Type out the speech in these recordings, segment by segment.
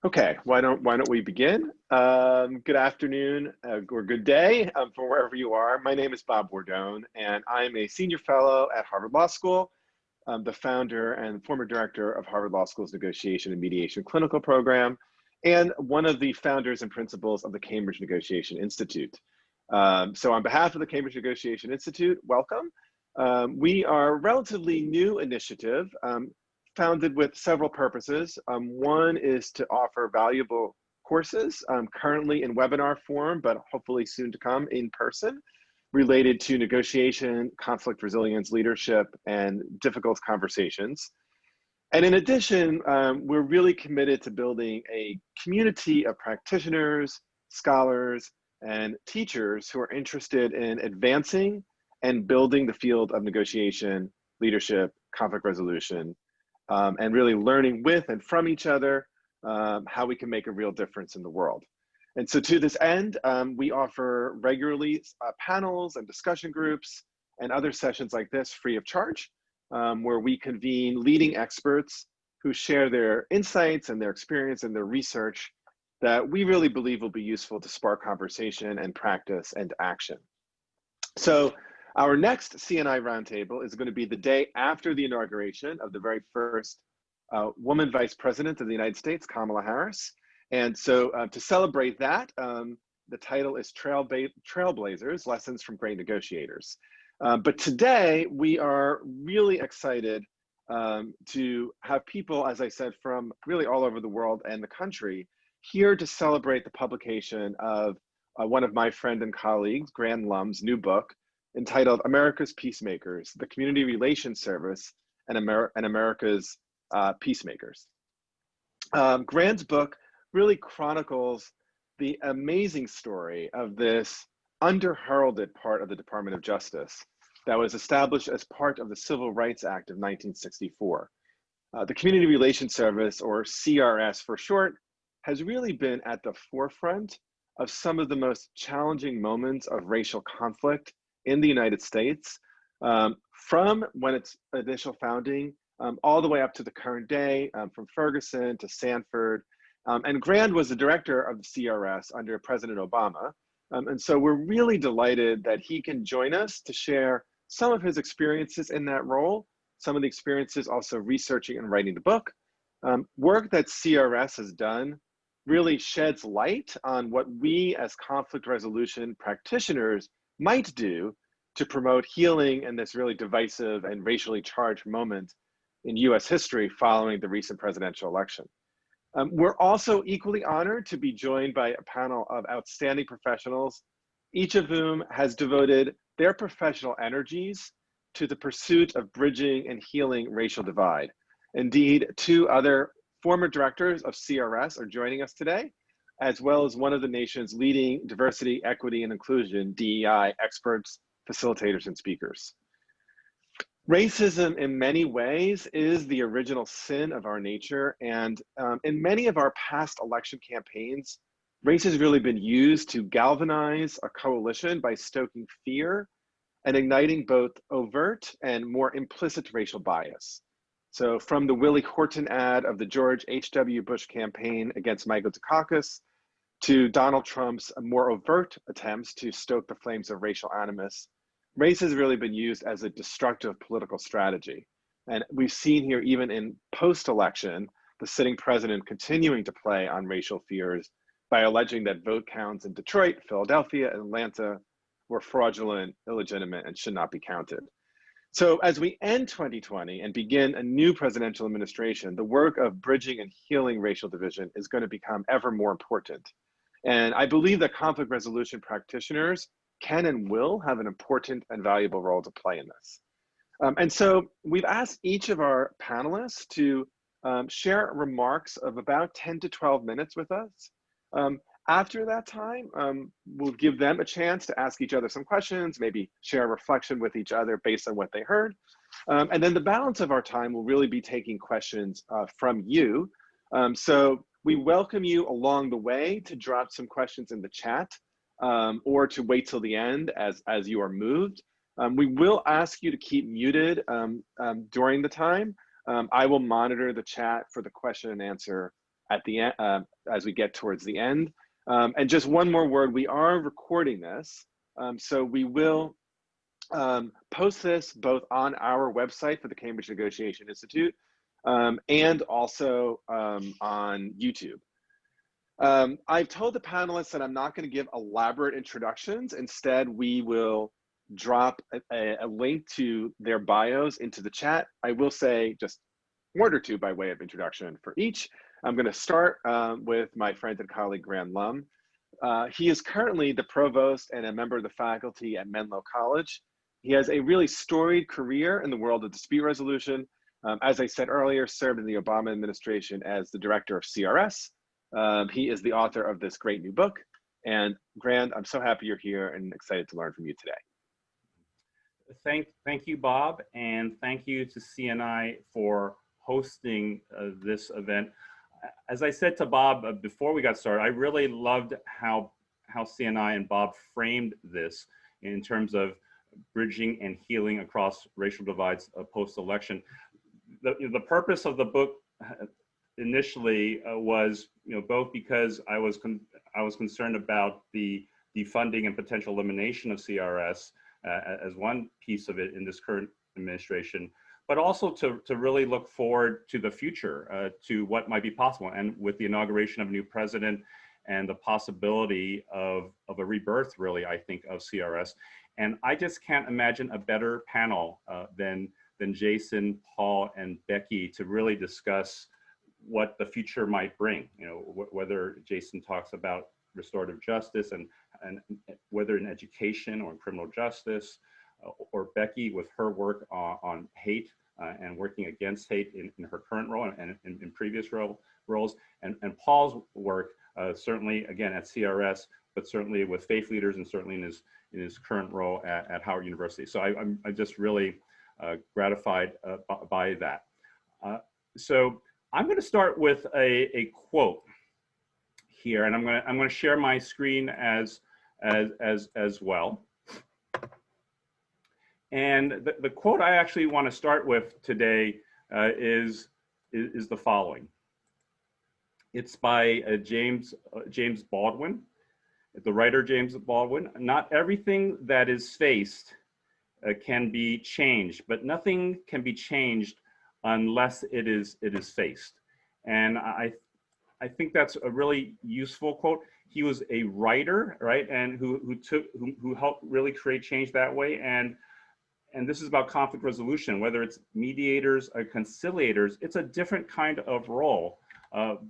Okay, why don't we begin? Good afternoon or good day from wherever you are. My name is Bob Bordone, and I'm a senior fellow at Harvard Law School. I'm the founder and former director of Harvard Law School's Negotiation and Mediation Clinical Program, and one of the founders and principals of the Cambridge Negotiation Institute. So on behalf of the Cambridge Negotiation Institute, welcome. We are a relatively new initiative founded with several purposes. One is to offer valuable courses, currently in webinar form, but hopefully soon to come in person, related to negotiation, conflict resilience, leadership, and difficult conversations. And in addition, we're really committed to building a community of practitioners, scholars, and teachers who are interested in advancing and building the field of negotiation, leadership, conflict resolution, and really learning with and from each other how we can make a real difference in the world. And so to this end, we offer regularly panels and discussion groups and other sessions like this free of charge, where we convene leading experts who share their insights and their experience and their research that we really believe will be useful to spark conversation and practice and action. So our next CNI Roundtable is going to be the day after the inauguration of the very first woman Vice President of the United States, Kamala Harris. And so to celebrate that, the title is Trailblazers, Lessons from Great Negotiators. But today we are really excited to have people, as I said, from really all over the world and the country here to celebrate the publication of one of my friend and colleagues, Gran Lum's new book, entitled America's Peacemakers, the Community Relations Service and America's Peacemakers. Gran's book really chronicles the amazing story of this under-heralded part of the Department of Justice that was established as part of the Civil Rights Act of 1964. The Community Relations Service, or CRS for short, has really been at the forefront of some of the most challenging moments of racial conflict in the United States, from when its initial founding all the way up to the current day, from Ferguson to Sanford. And Gran was the director of the CRS under President Obama. And so we're really delighted that he can join us to share some of his experiences in that role, some of the experiences also researching and writing the book. Work that CRS has done really sheds light on what we as conflict resolution practitioners might do to promote healing in this really divisive and racially charged moment in US history following the recent presidential election. We're also equally honored to be joined by a panel of outstanding professionals, each of whom has devoted their professional energies to the pursuit of bridging and healing racial divide. Indeed, two other former directors of CRS are joining us today, as well as one of the nation's leading diversity, equity, and inclusion, DEI experts, facilitators, and speakers. Racism in many ways is the original sin of our nature, and in many of our past election campaigns, race has really been used to galvanize a coalition by stoking fear and igniting both overt and more implicit racial bias. So from the Willie Horton ad of the George H.W. Bush campaign against Michael Dukakis to Donald Trump's more overt attempts to stoke the flames of racial animus, race has really been used as a destructive political strategy. And we've seen here, even in post-election, the sitting president continuing to play on racial fears by alleging that vote counts in Detroit, Philadelphia, and Atlanta were fraudulent, illegitimate, and should not be counted. So as we end 2020 and begin a new presidential administration, the work of bridging and healing racial division is going to become ever more important. And I believe that conflict resolution practitioners can and will have an important and valuable role to play in this. And so we've asked each of our panelists to share remarks of about 10 to 12 minutes with us. After that time, we'll give them a chance to ask each other some questions, maybe share a reflection with each other based on what they heard. And then the balance of our time will really be taking questions from you. So we welcome you along the way to drop some questions in the chat or to wait till the end as you are moved. We will ask you to keep muted during the time. I will monitor the chat for the question and answer at the end, as we get towards the end. And just one more word, we are recording this. So we will post this both on our website for the Cambridge Negotiation Institute and also on YouTube. I've told the panelists that I'm not going to give elaborate introductions. Instead, we will drop a link to their bios into the chat. I will say just word or two by way of introduction for each. I'm going to start with my friend and colleague, Graham Lum. He is currently the provost and a member of the faculty at Menlo College. He has a really storied career in the world of dispute resolution. As I said earlier, served in the Obama administration as the director of CRS. He is the author of this great new book. And Grant, I'm so happy you're here and excited to learn from you today. Thank you, Bob, and thank you to CNI for hosting this event. As I said to Bob before we got started, I really loved how CNI and Bob framed this in terms of bridging and healing across racial divides post-election. The purpose of the book initially was, both because I was concerned about the defunding and potential elimination of CRS as one piece of it in this current administration, but also to really look forward to the future, to what might be possible. And with the inauguration of a new president and the possibility of a rebirth, really, I think, of CRS. And I just can't imagine a better panel than Jason, Paul, and Becky to really discuss what the future might bring. Whether Jason talks about restorative justice and whether in education or in criminal justice, or Becky with her work on hate and working against hate in her current role and in previous roles, and Paul's work certainly again at CRS, but certainly with faith leaders and certainly in his current role at Howard University. So I'm just really gratified by that. So I'm going to start with a quote here, and I'm going to share my screen as well. And the quote I actually want to start with today is the following. It's by James Baldwin, the writer James Baldwin. Not everything that is faced can be changed, but nothing can be changed unless it is faced. And I think that's a really useful quote. He was a writer, right, and who helped really create change that way. And this is about conflict resolution, whether it's mediators or conciliators. It's a different kind of role,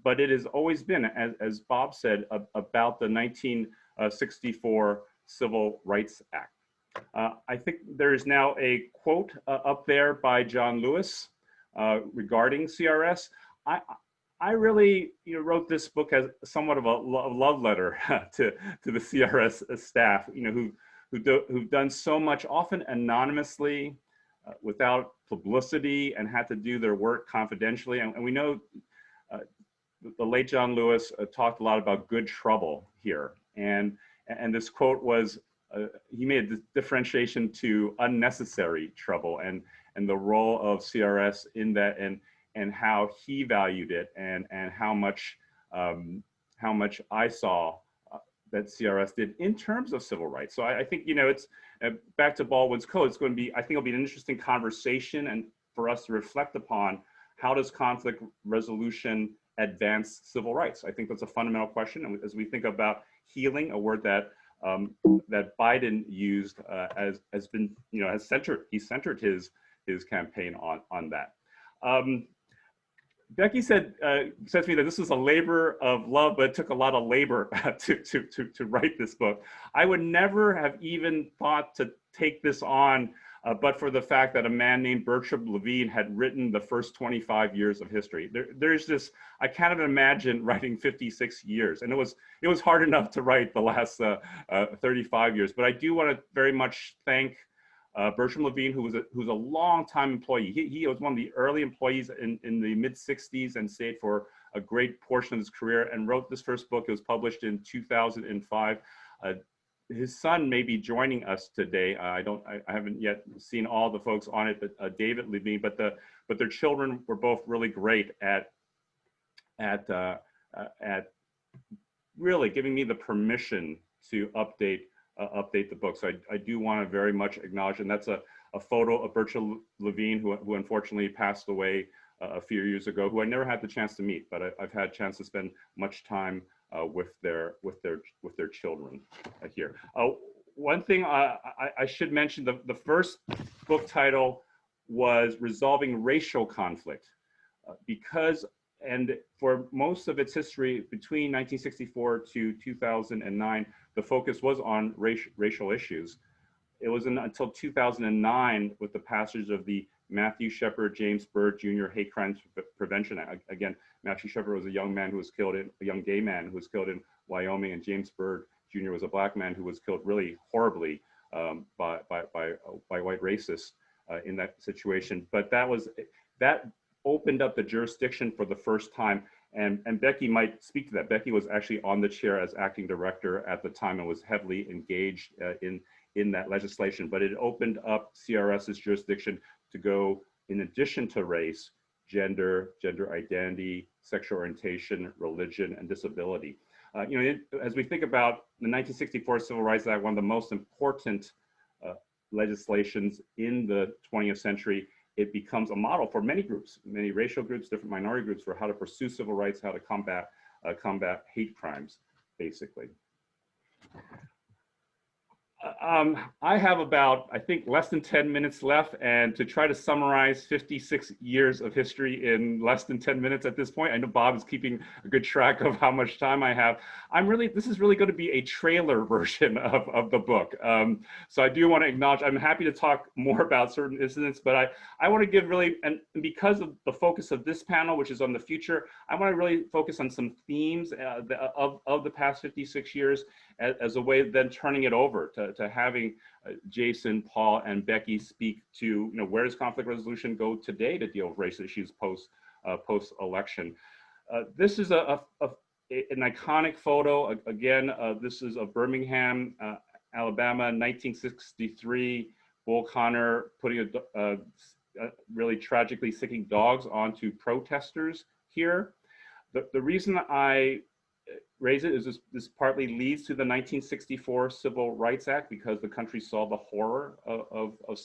but it has always been, as Bob said, about the 1964 Civil Rights Act. I think there is now a quote up there by John Lewis regarding CRS. I really wrote this book as somewhat of a love letter to the CRS staff, who've done so much, often anonymously, without publicity, and had to do their work confidentially. And we know the late John Lewis talked a lot about good trouble here. And this quote was, he made a differentiation to unnecessary trouble and the role of CRS in that, and how he valued it, and how much I saw that CRS did in terms of civil rights. So I think, it's back to Baldwin's code. It's going to be, I think it'll be an interesting conversation and for us to reflect upon how does conflict resolution advance civil rights? I think that's a fundamental question. And as we think about healing, a word that that Biden used has been, he centered his campaign on that. Becky said to me that this was a labor of love, but it took a lot of labor to write this book. I would never have even thought to take this on, but for the fact that a man named Bertram Levine had written the first 25 years of history. There's this, I can't even imagine writing 56 years, and it was hard enough to write the last 35 years. But I do want to very much thank Bertram Levine, who's a long-time employee. He was one of the early employees in the mid-60s and stayed for a great portion of his career and wrote this first book. It was published in 2005. His son may be joining us today. I haven't yet seen all the folks on it, but David Levine. But their children were both really great at at really giving me the permission to update the book. So I do want to very much acknowledge, and that's a photo of Bertha Levine, who unfortunately passed away a few years ago, who I never had the chance to meet, but I've had a chance to spend much time with their children here. One thing I should mention, the first book title was Resolving Racial Conflict, because, and for most of its history between 1964 to 2009, the focus was on racial issues. It wasn't until 2009 with the passage of the Matthew Shepard, James Byrd Jr. Hate Crimes Prevention Act. Again, Matthew Shepard was a young man who was killed a young gay man who was killed in Wyoming, and James Byrd Jr. was a black man who was killed really horribly by white racists in that situation. But that opened up the jurisdiction for the first time. And Becky might speak to that. Becky was actually on the chair as acting director at the time and was heavily engaged in that legislation. But it opened up CRS's jurisdiction to go, in addition to race, gender identity, sexual orientation, religion, and disability. As we think about the 1964 Civil Rights Act, one of the most important legislations in the 20th century, it becomes a model for many groups, many racial groups, different minority groups, for how to pursue civil rights, how to combat hate crimes, basically. I have about, I think, less than 10 minutes left, and to try to summarize 56 years of history in less than 10 minutes at this point, I know Bob is keeping a good track of how much time I have. This is really going to be a trailer version of the book. So I do want to acknowledge, I'm happy to talk more about certain incidents, but I want to give really, and because of the focus of this panel, which is on the future, I want to really focus on some themes of the past 56 years as a way of then turning it over to having Jason, Paul, and Becky speak to, where does conflict resolution go today to deal with race issues post-election. This is an iconic photo. Again, this is of Birmingham, Alabama, 1963. Bull Connor putting really tragically sicking dogs onto protesters here. The reason I raise it is this partly leads to the 1964 Civil Rights Act, because the country saw the horror of the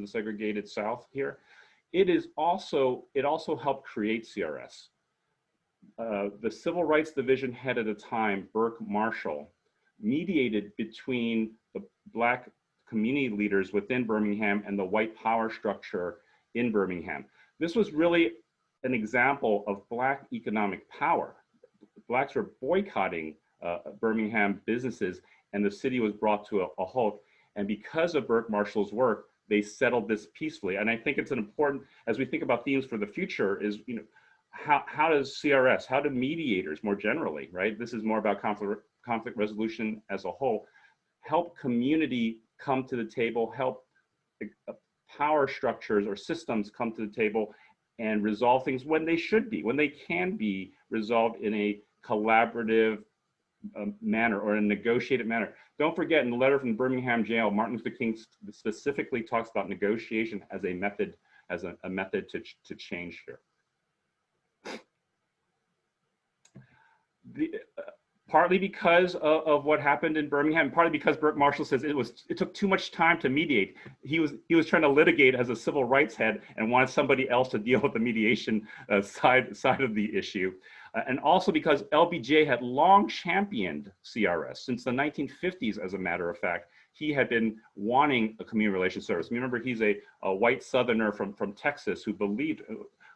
segregated South here. It also helped create CRS. The Civil Rights Division head at the time, Burke Marshall, mediated between the Black community leaders within Birmingham and the white power structure in Birmingham. This was really an example of Black economic power. Blacks were boycotting Birmingham businesses, and the city was brought to a halt. And because of Burke Marshall's work, they settled this peacefully. And I think it's an important, as we think about themes for the future, is how does CRS, how do mediators more generally, right? This is more about conflict resolution as a whole, help community come to the table, help power structures or systems come to the table and resolve things when they should be, when they can be resolved in a collaborative manner or a negotiated manner. Don't forget, in the letter from Birmingham jail, Martin Luther King specifically talks about negotiation as a method, to change here. Partly because of what happened in Birmingham, partly because Burke Marshall says it took too much time to mediate. He was trying to litigate as a civil rights head and wanted somebody else to deal with the mediation side of the issue. And also because LBJ had long championed CRS since the 1950s, as a matter of fact. He had been wanting a community relations service. Remember, he's a white Southerner from Texas who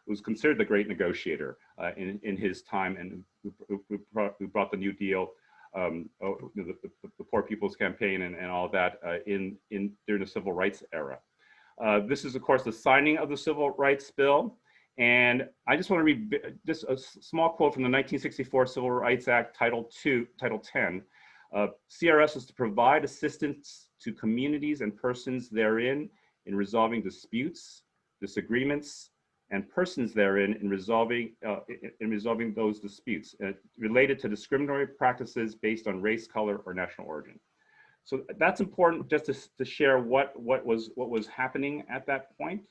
was considered the great negotiator in his time, and who brought the New Deal, the Poor People's Campaign, and all that during the Civil Rights era. This is, of course, the signing of the Civil Rights Bill. And I just want to read just a small quote from the 1964 Civil Rights Act, Title 10. CRS is to provide assistance to communities and persons therein in resolving disputes, disagreements, and persons therein in resolving those disputes related to discriminatory practices based on race, color, or national origin. So that's important, just to share what was happening at that point.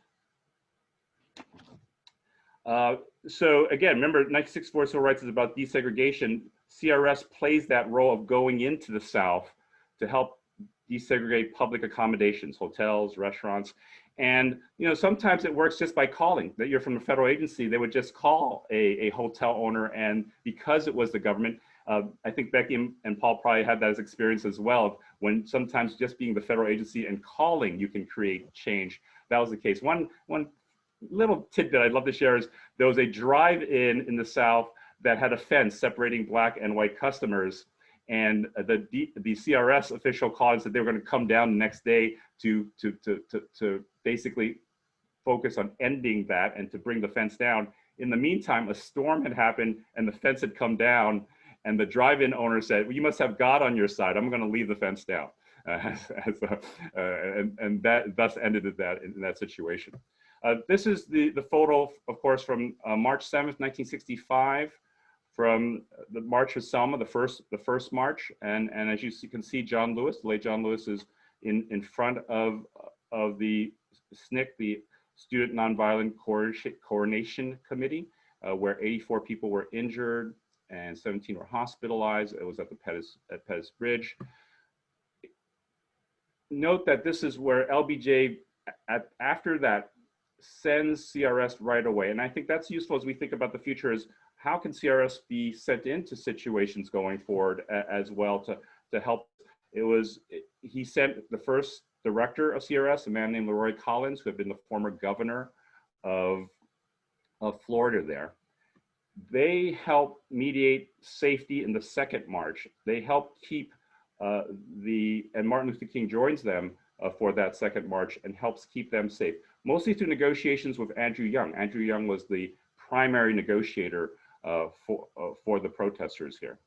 So again, remember 1964 Civil Rights is about desegregation. CRS plays that role of going into the South to help desegregate public accommodations, hotels, restaurants. And sometimes it works just by calling, that you're from a federal agency. They would just call a hotel owner, and because it was the government, I think Becky and Paul probably had that as experience as well, when sometimes just being the federal agency and calling, you can create change. That was the case. One little tidbit I'd love to share is there was a drive-in in the South that had a fence separating Black and white customers, and the CRS official called and said they were going to come down the next day to basically focus on ending that and to bring the fence down. In the meantime, a storm had happened and the fence had come down, and the drive-in owner said, well, you must have God on your side. I'm going to leave the fence down. And that thus ended that in that situation. This is the photo, of course, from March 7th, 1965, from the March of Selma, the first march. And as you can see, John Lewis, the late John Lewis, is in front of the SNCC, the Student Nonviolent Coordination Committee, where 84 people were injured and 17 were hospitalized. It was at the Pettus Bridge. Note that this is where LBJ, after that, sends CRS right away. And I think that's useful as we think about the future, is how can CRS be sent into situations going forward as well to help. He sent the first director of CRS, a man named Leroy Collins, who had been the former governor of Florida there. They helped mediate safety in the second march. They helped keep and Martin Luther King joins them for that second march and helps keep them safe, mostly through negotiations with Andrew Young. Andrew Young was the primary negotiator for the protesters here.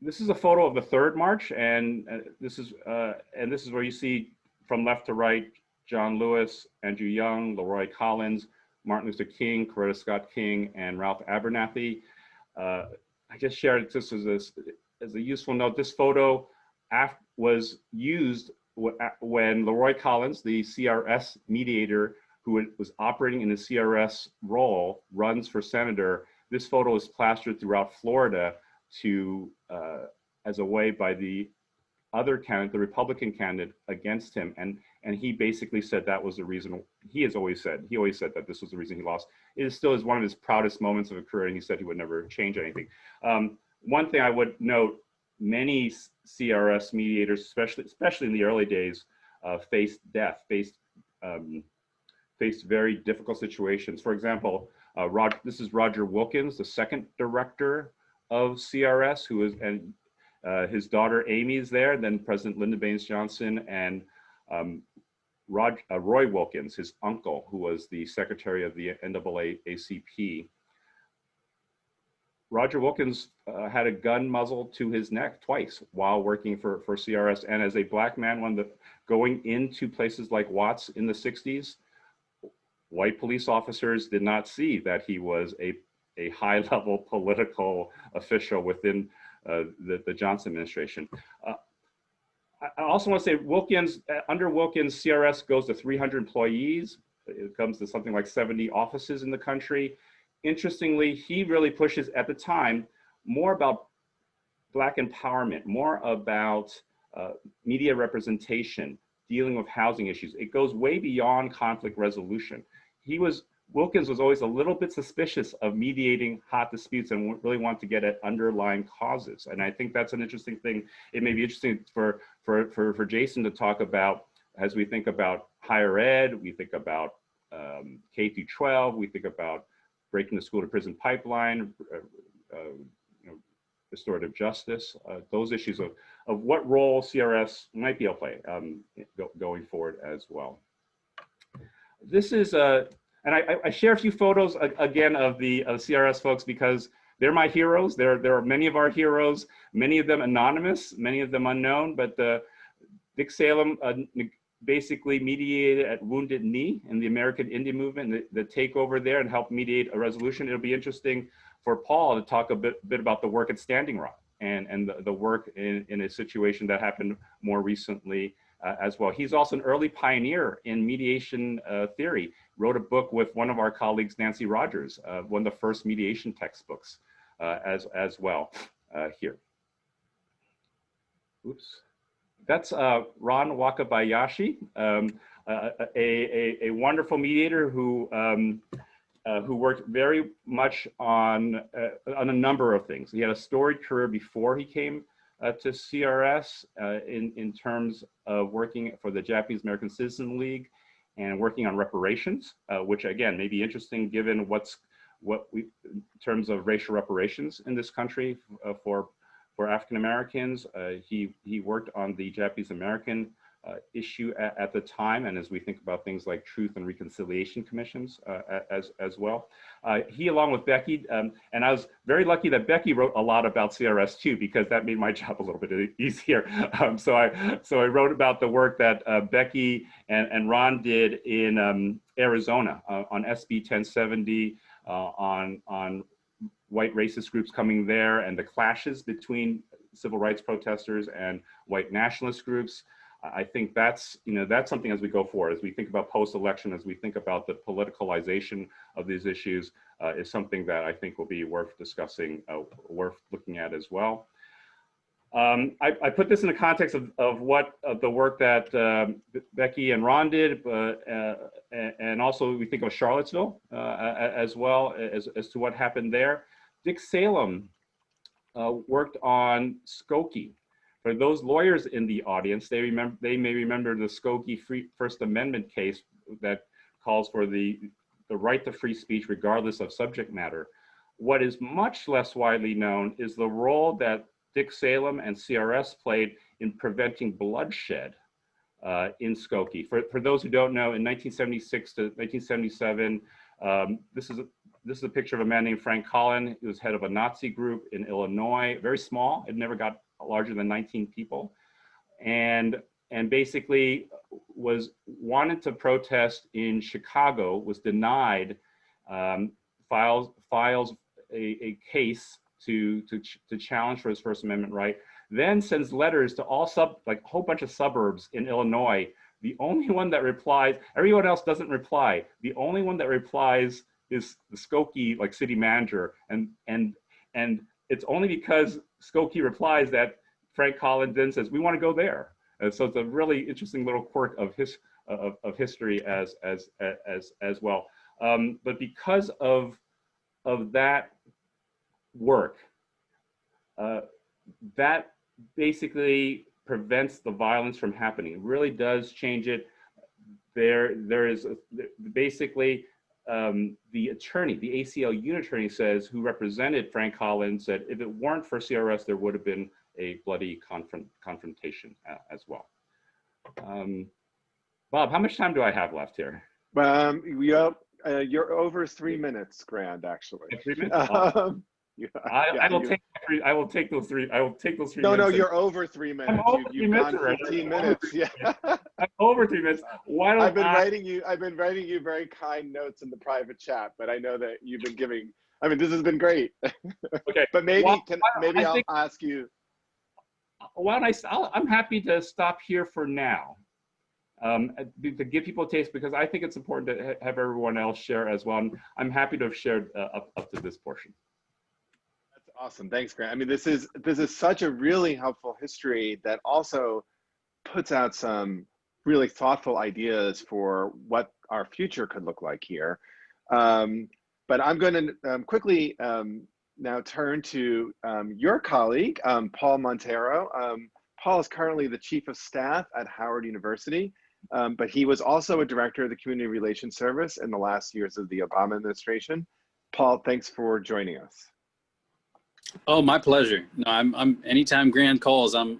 This is a photo of the third march, and this is where you see from left to right John Lewis, Andrew Young, Leroy Collins, Martin Luther King, Coretta Scott King, and Ralph Abernathy. I just shared it just as a useful note. This photo was used when Leroy Collins, the CRS mediator who was operating in the CRS role, runs for senator. This photo is plastered throughout Florida as a way by the other candidate, the Republican candidate, against him. And he basically said that was the reason. He always said that this was the reason he lost. It still is one of his proudest moments of a career, and he said he would never change anything. One thing I would note, many CRS mediators, especially in the early days, faced death, faced very difficult situations. For example, this is Roger Wilkins, the second director of CRS, who is, and his daughter Amy is there, then President Lyndon Baines Johnson, and Roy Wilkins, his uncle, who was the secretary of the NAACP. Roger Wilkins had a gun muzzled to his neck twice while working for CRS. And as a Black man, going into places like Watts in the 60s, white police officers did not see that he was a high-level political official within the Johnson administration. I also want to say under Wilkins, CRS goes to 300 employees. It comes to something like 70 offices in the country. Interestingly, he really pushes at the time more about Black empowerment, more about media representation, dealing with housing issues. It goes way beyond conflict resolution. Wilkins was always a little bit suspicious of mediating hot disputes and really wanted to get at underlying causes. And I think that's an interesting thing. It may be interesting for Jason to talk about as we think about higher ed, we think about K through 12, we think about breaking the school to prison pipeline, restorative justice, those issues of what role CRS might be able to play going forward as well. This is and I share a few photos again of the CRS folks because they're my heroes. There are many of our heroes, many of them anonymous, many of them unknown, but Dick Salem basically mediated at Wounded Knee in the American Indian movement, the takeover there, and helped mediate a resolution. It'll be interesting for Paul to talk a bit about the work at Standing Rock and the work in a situation that happened more recently as well. He's also an early pioneer in mediation theory. Wrote a book with one of our colleagues, Nancy Rogers, one of the first mediation textbooks as well here. Oops. That's Ron Wakabayashi, a wonderful mediator who worked very much on a number of things. He had a storied career before he came to CRS in terms of working for the Japanese American Citizen League and working on reparations, which again may be interesting given in terms of racial reparations in this country for African Americans. He worked on the Japanese American issue at the time, and as we think about things like truth and reconciliation commissions as well. He, along with Becky, and I was very lucky that Becky wrote a lot about CRS too, because that made my job a little bit easier. So I wrote about the work that Becky and Ron did in Arizona on SB 1070, on white racist groups coming there and the clashes between civil rights protesters and white nationalist groups. I think that's something as we go forward, as we think about post-election, as we think about the politicalization of these issues, is something that I think will be worth discussing, worth looking at as well. I put this in the context of the work that Becky and Ron did, and also we think of Charlottesville as well as to what happened there. Dick Salem worked on Skokie. For those lawyers in the audience, they may remember the Skokie First Amendment case that calls for the right to free speech regardless of subject matter. What is much less widely known is the role that Dick Salem and CRS played in preventing bloodshed in Skokie. For those who don't know, in 1976 to 1977, this is a picture of a man named Frank Collin. He was head of a Nazi group in Illinois, very small. It never got larger than 19 people, and basically wanted to protest in Chicago, was denied, files a case to challenge for his First Amendment right, then sends letters to all a whole bunch of suburbs in Illinois. The only one that replies, everyone else doesn't reply. The only one that replies is the Skokie city manager, and it's only because Skokie replies that Frank Collins then says, we want to go there. And so it's a really interesting little quirk of history as well. But because of that work, that basically prevents the violence from happening. It really does change it. There is basically the attorney, the ACLU unit attorney says, who represented Frank Collins, said if it weren't for CRS, there would have been a bloody confrontation as well. Bob, how much time do I have left here? You're over 3 minutes, Grand, actually. 3 minutes? I will take those three. I will take those 3 minutes. No, you're over 3 minutes. I'm over 3 minutes. Gone 15 minutes. Yeah. I'm over 3 minutes. Why don't I've been writing you very kind notes in the private chat, but I know that you've been giving. I mean, this has been great. Okay. But maybe I'll ask you. Why don't I'm happy to stop here for now. To give people a taste, because I think it's important to have everyone else share as well. And I'm happy to have shared up to this portion. That's awesome. Thanks, Grant. I mean, this is such a really helpful history that also puts out some really thoughtful ideas for what our future could look like here. But I'm going to quickly now turn to your colleague, Paul Montero. Paul is currently the Chief of Staff at Howard University, but he was also a director of the Community Relations Service in the last years of the Obama administration. Paul, thanks for joining us. Oh, my pleasure. No, I'm anytime Grant calls, I'm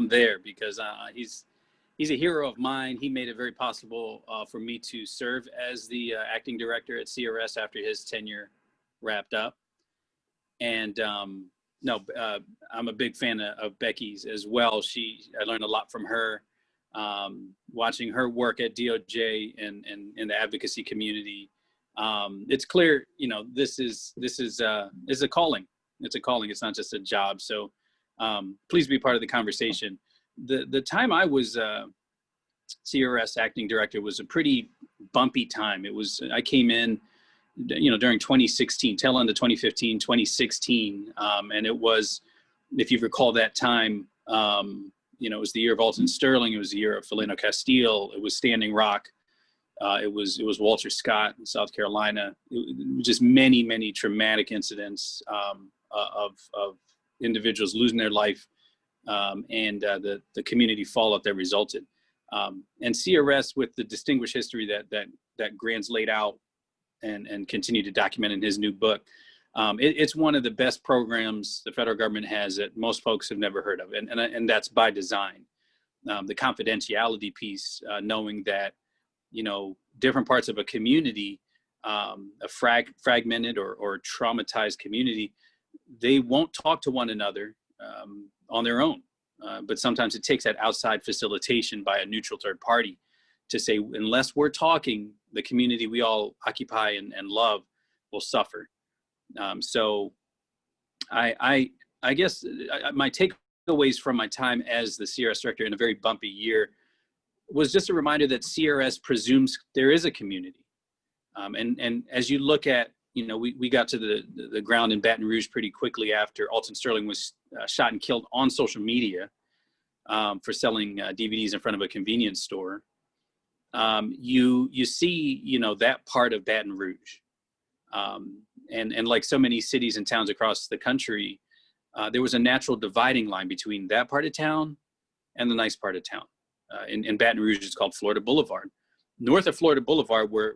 there, because he's a hero of mine. He made it very possible for me to serve as the acting director at CRS after his tenure wrapped up. And I'm a big fan of Becky's as well. I learned a lot from her, watching her work at DOJ and in the advocacy community. It's clear, this is a calling. It's a calling. It's not just a job. So please be part of the conversation. The time I was CRS acting director was a pretty bumpy time. I came in, during 2016, tail end of 2015, 2016. And it was, if you recall that time, it was the year of Alton Sterling. It was the year of Philando Castile. It was Standing Rock. It was Walter Scott in South Carolina. Just many, many traumatic incidents of individuals losing their life and the community fallout that resulted. And CRS, with the distinguished history that Grant's laid out and continue to document in his new book, it's one of the best programs the federal government has that most folks have never heard of, and that's by design. The confidentiality piece, knowing that different parts of a community, a fragmented or traumatized community, they won't talk to one another on their own. But sometimes it takes that outside facilitation by a neutral third party to say, unless we're talking, the community we all occupy and love will suffer. So I guess my takeaways from my time as the CRS director in a very bumpy year was just a reminder that CRS presumes there is a community. And as you look at, we got to the ground in Baton Rouge pretty quickly after Alton Sterling was shot and killed on social media for selling DVDs in front of a convenience store. You see, that part of Baton Rouge. And like so many cities and towns across the country, there was a natural dividing line between that part of town and the nice part of town. In Baton Rouge, it's called Florida Boulevard. North of Florida Boulevard, where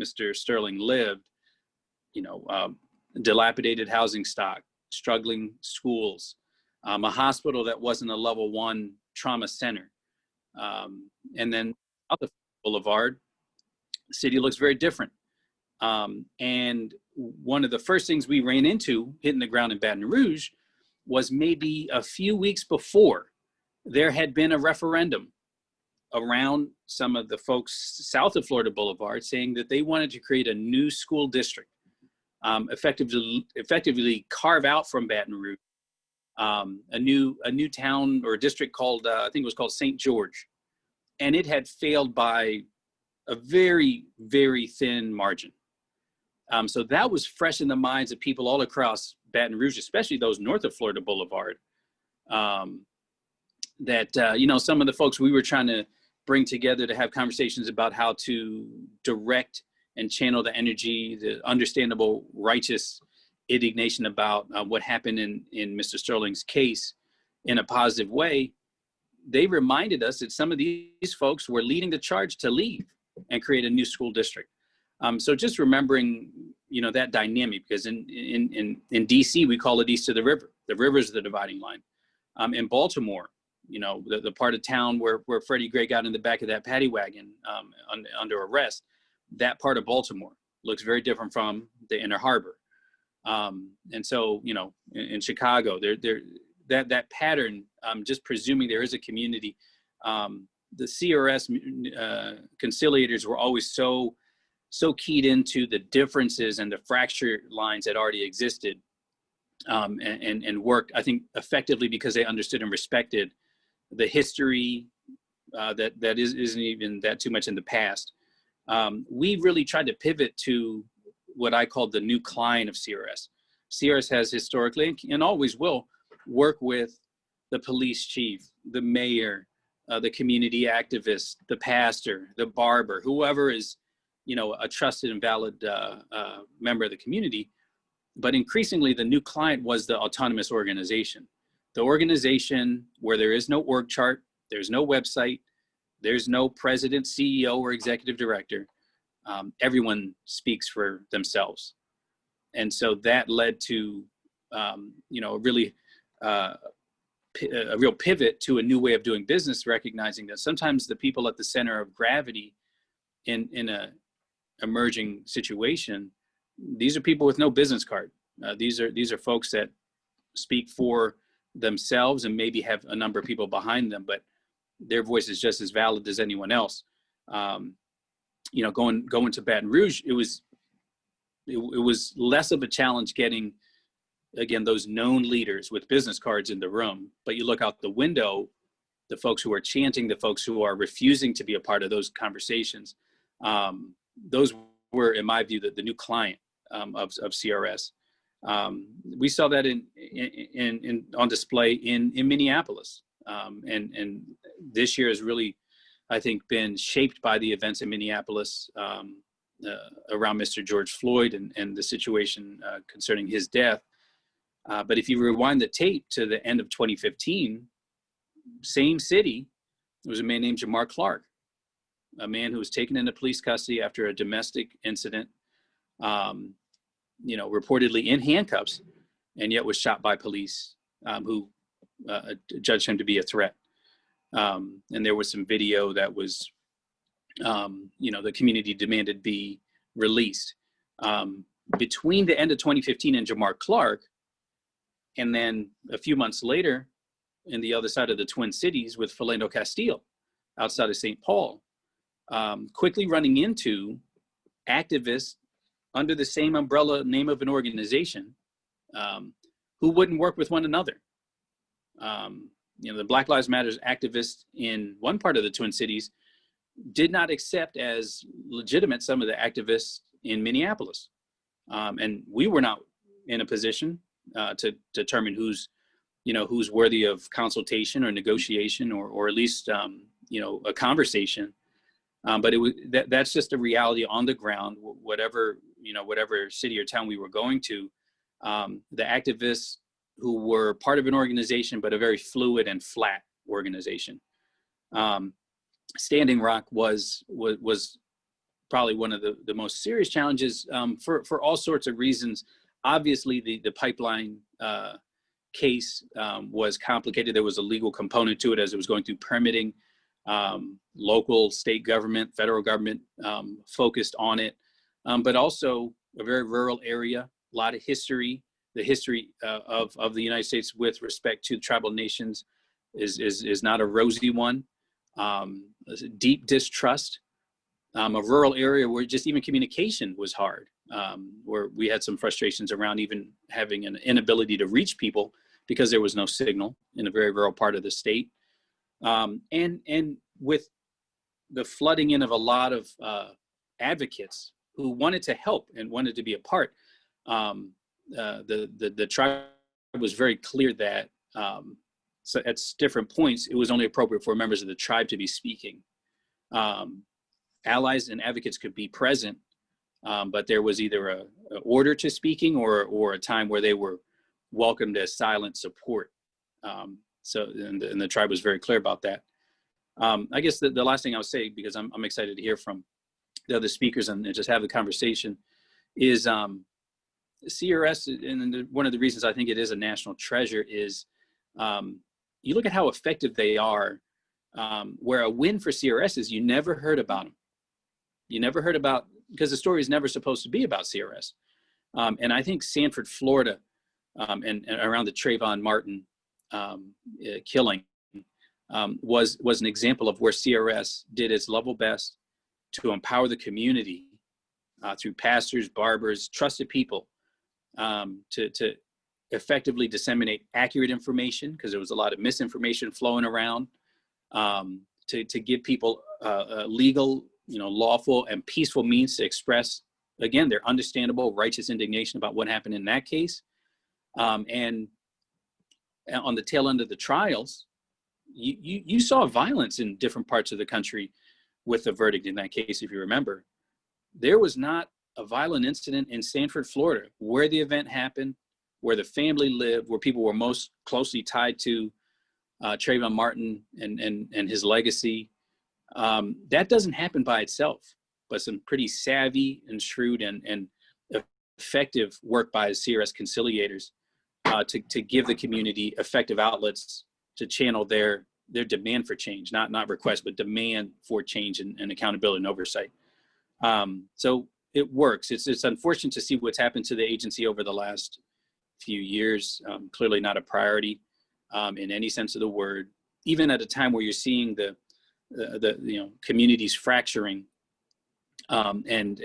Mr. Sterling lived, dilapidated housing stock, struggling schools, a hospital that wasn't a level 1 trauma center. And then out of Boulevard, the city looks very different. And one of the first things we ran into hitting the ground in Baton Rouge was maybe a few weeks before there had been a referendum around some of the folks south of Florida Boulevard saying that they wanted to create a new school district, effectively carve out from Baton Rouge a new town or district called, I think it was called St. George. And it had failed by a very, very thin margin. So that was fresh in the minds of people all across Baton Rouge, especially those north of Florida Boulevard. Some of the folks we were trying to bring together to have conversations about how to direct and channel the energy, the understandable, righteous indignation about what happened in Mr. Sterling's case in a positive way. They reminded us that some of these folks were leading the charge to leave and create a new school district. So just remembering, that dynamic, because in DC, we call it east of the river. The river is the dividing line. In Baltimore, the part of town where Freddie Gray got in the back of that paddy wagon under arrest, that part of Baltimore looks very different from the Inner Harbor. And so, in Chicago, that pattern, just presuming there is a community, the CRS conciliators were always so keyed into the differences and the fracture lines that already existed, and worked, I think, effectively because they understood and respected the history that isn't even that too much in the past. We really tried to pivot to what I call the new client of CRS. CRS has historically and always will work with the police chief, the mayor, the community activist, the pastor, the barber, whoever is, a trusted and valid member of the community. But increasingly, the new client was the autonomous organization. The organization where there is no org chart, there's no website, there's no president, CEO, or executive director. Everyone speaks for themselves. And so that led to, a real pivot to a new way of doing business, recognizing that sometimes the people at the center of gravity in a emerging situation, these are people with no business card. These are folks that speak for themselves and maybe have a number of people behind them, but their voice is just as valid as anyone else. Going to Baton Rouge, it was less of a challenge getting, again, those known leaders with business cards in the room. But you look out the window, the folks who are chanting, the folks who are refusing to be a part of those conversations, those were, in my view, the new client of CRS. We saw that on display in Minneapolis, and this year has really, I think, been shaped by the events in Minneapolis around Mr. George Floyd and the situation concerning his death. But if you rewind the tape to the end of 2015, same city, there was a man named Jamar Clark, a man who was taken into police custody after a domestic incident, reportedly in handcuffs, and yet was shot by police who judged him to be a threat. And there was some video that was, the community demanded be released. Between the end of 2015 and Jamar Clark, and then a few months later, in the other side of the Twin Cities with Philando Castile, outside of St. Paul, quickly running into activists under the same umbrella name of an organization who wouldn't work with one another. The Black Lives Matter activists in one part of the Twin Cities did not accept as legitimate some of the activists in Minneapolis. And we were not in a position to determine who's worthy of consultation or negotiation or at least, a conversation. But that's just a reality on the ground, whatever city or town we were going to. The activists who were part of an organization, but a very fluid and flat organization. Standing Rock was probably one of the most serious challenges for all sorts of reasons. Obviously, the pipeline case was complicated. There was a legal component to it as it was going through permitting. Local, state government, federal government focused on it, but also a very rural area, a lot of history. The history of the United States with respect to tribal nations is not a rosy one. Deep distrust, a rural area where just even communication was hard, where we had some frustrations around even having an inability to reach people because there was no signal in a very rural part of the state. And with the flooding in of a lot of advocates who wanted to help and wanted to be a part, the tribe was very clear that so at different points, it was only appropriate for members of the tribe to be speaking. Allies and advocates could be present, but there was either an order to speaking or a time where they were welcomed as silent support. So the tribe was very clear about that. I guess the last thing I'll say, because I'm excited to hear from the other speakers and just have the conversation, is CRS, and one of the reasons I think it is a national treasure is you look at how effective they are, where a win for CRS is you never heard about them. You never heard about, because the story is never supposed to be about CRS. And I think Sanford, Florida, and around the Trayvon Martin killing was an example of where CRS did its level best to empower the community through pastors, barbers, trusted people to effectively disseminate accurate information, because there was a lot of misinformation flowing around, to give people legal, lawful and peaceful means to express, again, their understandable, righteous indignation about what happened in that case. And on the tail end of the trials, you saw violence in different parts of the country with the verdict in that case, if you remember. There was not a violent incident in Sanford, Florida, where the event happened, where the family lived, where people were most closely tied to Trayvon Martin and his legacy. That doesn't happen by itself, but some pretty savvy and shrewd and effective work by CRS conciliators to give the community effective outlets to channel their demand for change, not request, but demand for change and accountability and oversight. So it works. It's unfortunate to see what's happened to the agency over the last few years. Clearly not a priority in any sense of the word, even at a time where you're seeing the communities fracturing and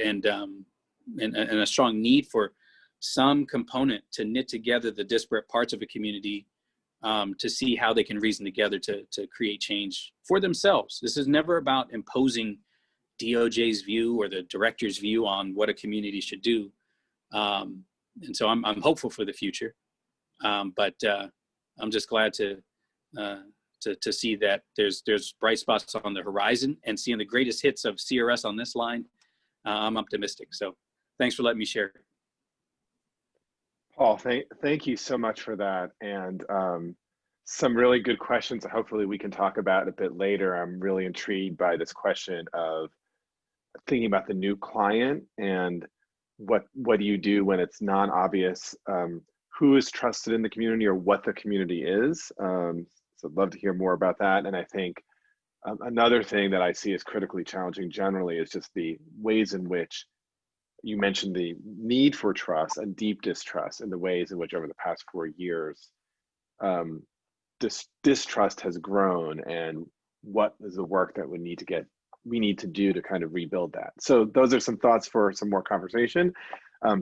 a strong need for some component to knit together the disparate parts of a community to see how they can reason together to create change for themselves. This is never about imposing DOJ's view or the director's view on what a community should do. And so I'm hopeful for the future, but I'm just glad to see that there's bright spots on the horizon, and seeing the greatest hits of CRS on this line. I'm optimistic. So thanks for letting me share. Paul, thank you so much for that. And some really good questions that hopefully we can talk about a bit later. I'm really intrigued by this question of thinking about the new client and what do you do when it's non-obvious who is trusted in the community or what the community is. So I'd love to hear more about that. And I think another thing that I see as critically challenging generally is just the ways in which you mentioned the need for trust and deep distrust, and the ways in which over the past 4 years, this distrust has grown, and what is the work that we need to do to kind of rebuild that. So those are some thoughts for some more conversation.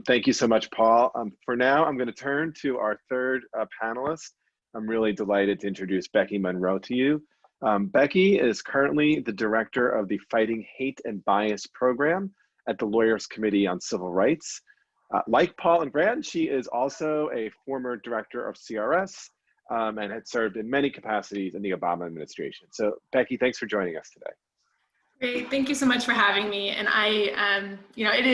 Thank you so much, Paul. For now, I'm going to turn to our third panelist. I'm really delighted to introduce Becky Munro to you. Becky is currently the director of the Fighting Hate and Bias program at the Lawyers Committee on Civil Rights. Like Paul and Grant, she is also a former director of CRS and had served in many capacities in the Obama administration. So Becky, thanks for joining us today. Great, thank you so much for having me. And I, it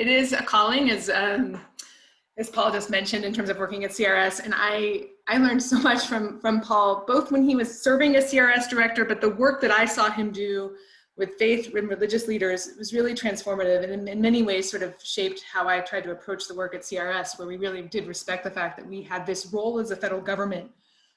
is a calling, as Paul just mentioned, in terms of working at CRS. And I learned so much from Paul, both when he was serving as CRS director, but the work that I saw him do with faith and religious leaders was really transformative, and in many ways sort of shaped how I tried to approach the work at CRS, where we really did respect the fact that we had this role as a federal government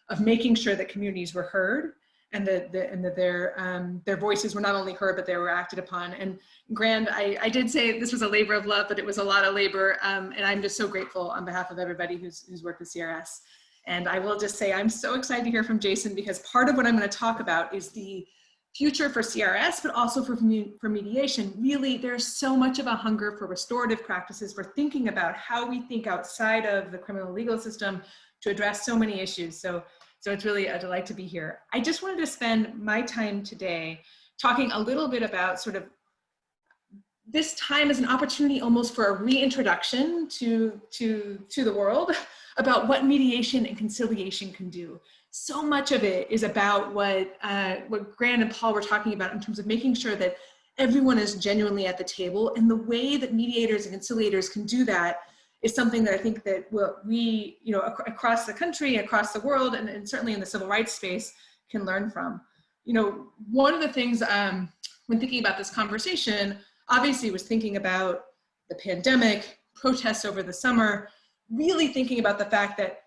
of making sure that communities were heard, and that their voices were not only heard, but they were acted upon. And Grant, I did say this was a labor of love, but it was a lot of labor, and I'm just so grateful on behalf of everybody who's worked with CRS. And I will just say I'm so excited to hear from Jason, because part of what I'm going to talk about is the future for CRS, but also for mediation. Really, there's so much of a hunger for restorative practices. We're thinking about how we think outside of the criminal legal system to address so many issues. So it's really a delight to be here. I just wanted to spend my time today talking a little bit about sort of this time as an opportunity almost for a reintroduction to the world about what mediation and conciliation can do. So much of it is about what Grant and Paul were talking about in terms of making sure that everyone is genuinely at the table, and the way that mediators and conciliators can do that is something that I think that we, across the country, across the world, and certainly in the civil rights space, can learn from. One of the things when thinking about this conversation, obviously was thinking about the pandemic, protests over the summer, really thinking about the fact that,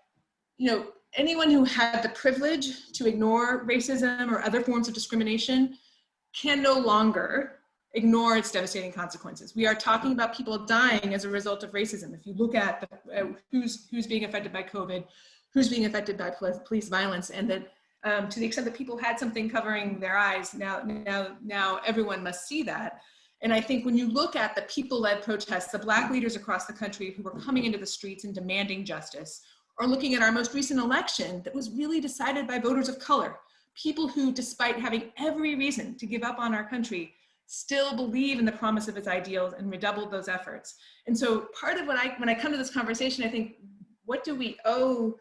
anyone who had the privilege to ignore racism or other forms of discrimination can no longer ignore its devastating consequences. We are talking about people dying as a result of racism. If you look at who's being affected by COVID, who's being affected by police violence, and that to the extent that people had something covering their eyes, now everyone must see that. And I think when you look at the people-led protests, the Black leaders across the country who were coming into the streets and demanding justice, or looking at our most recent election that was really decided by voters of color, people who, despite having every reason to give up on our country, still believe in the promise of its ideals and redoubled those efforts. And so part of when I come to this conversation, I think, what do we owe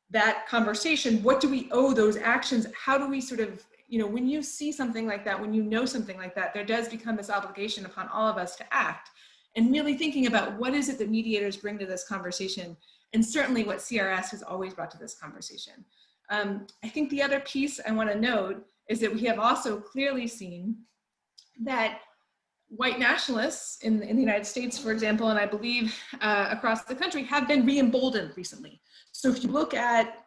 that conversation? What do we owe those actions? How do we sort of, when you see something like that, when you know something like that, there does become this obligation upon all of us to act, and really thinking about what is it that mediators bring to this conversation, and certainly what CRS has always brought to this conversation. I think the other piece I want to note is that we have also clearly seen that white nationalists in the United States, for example, and I believe across the country, have been re-emboldened recently. So if you look at,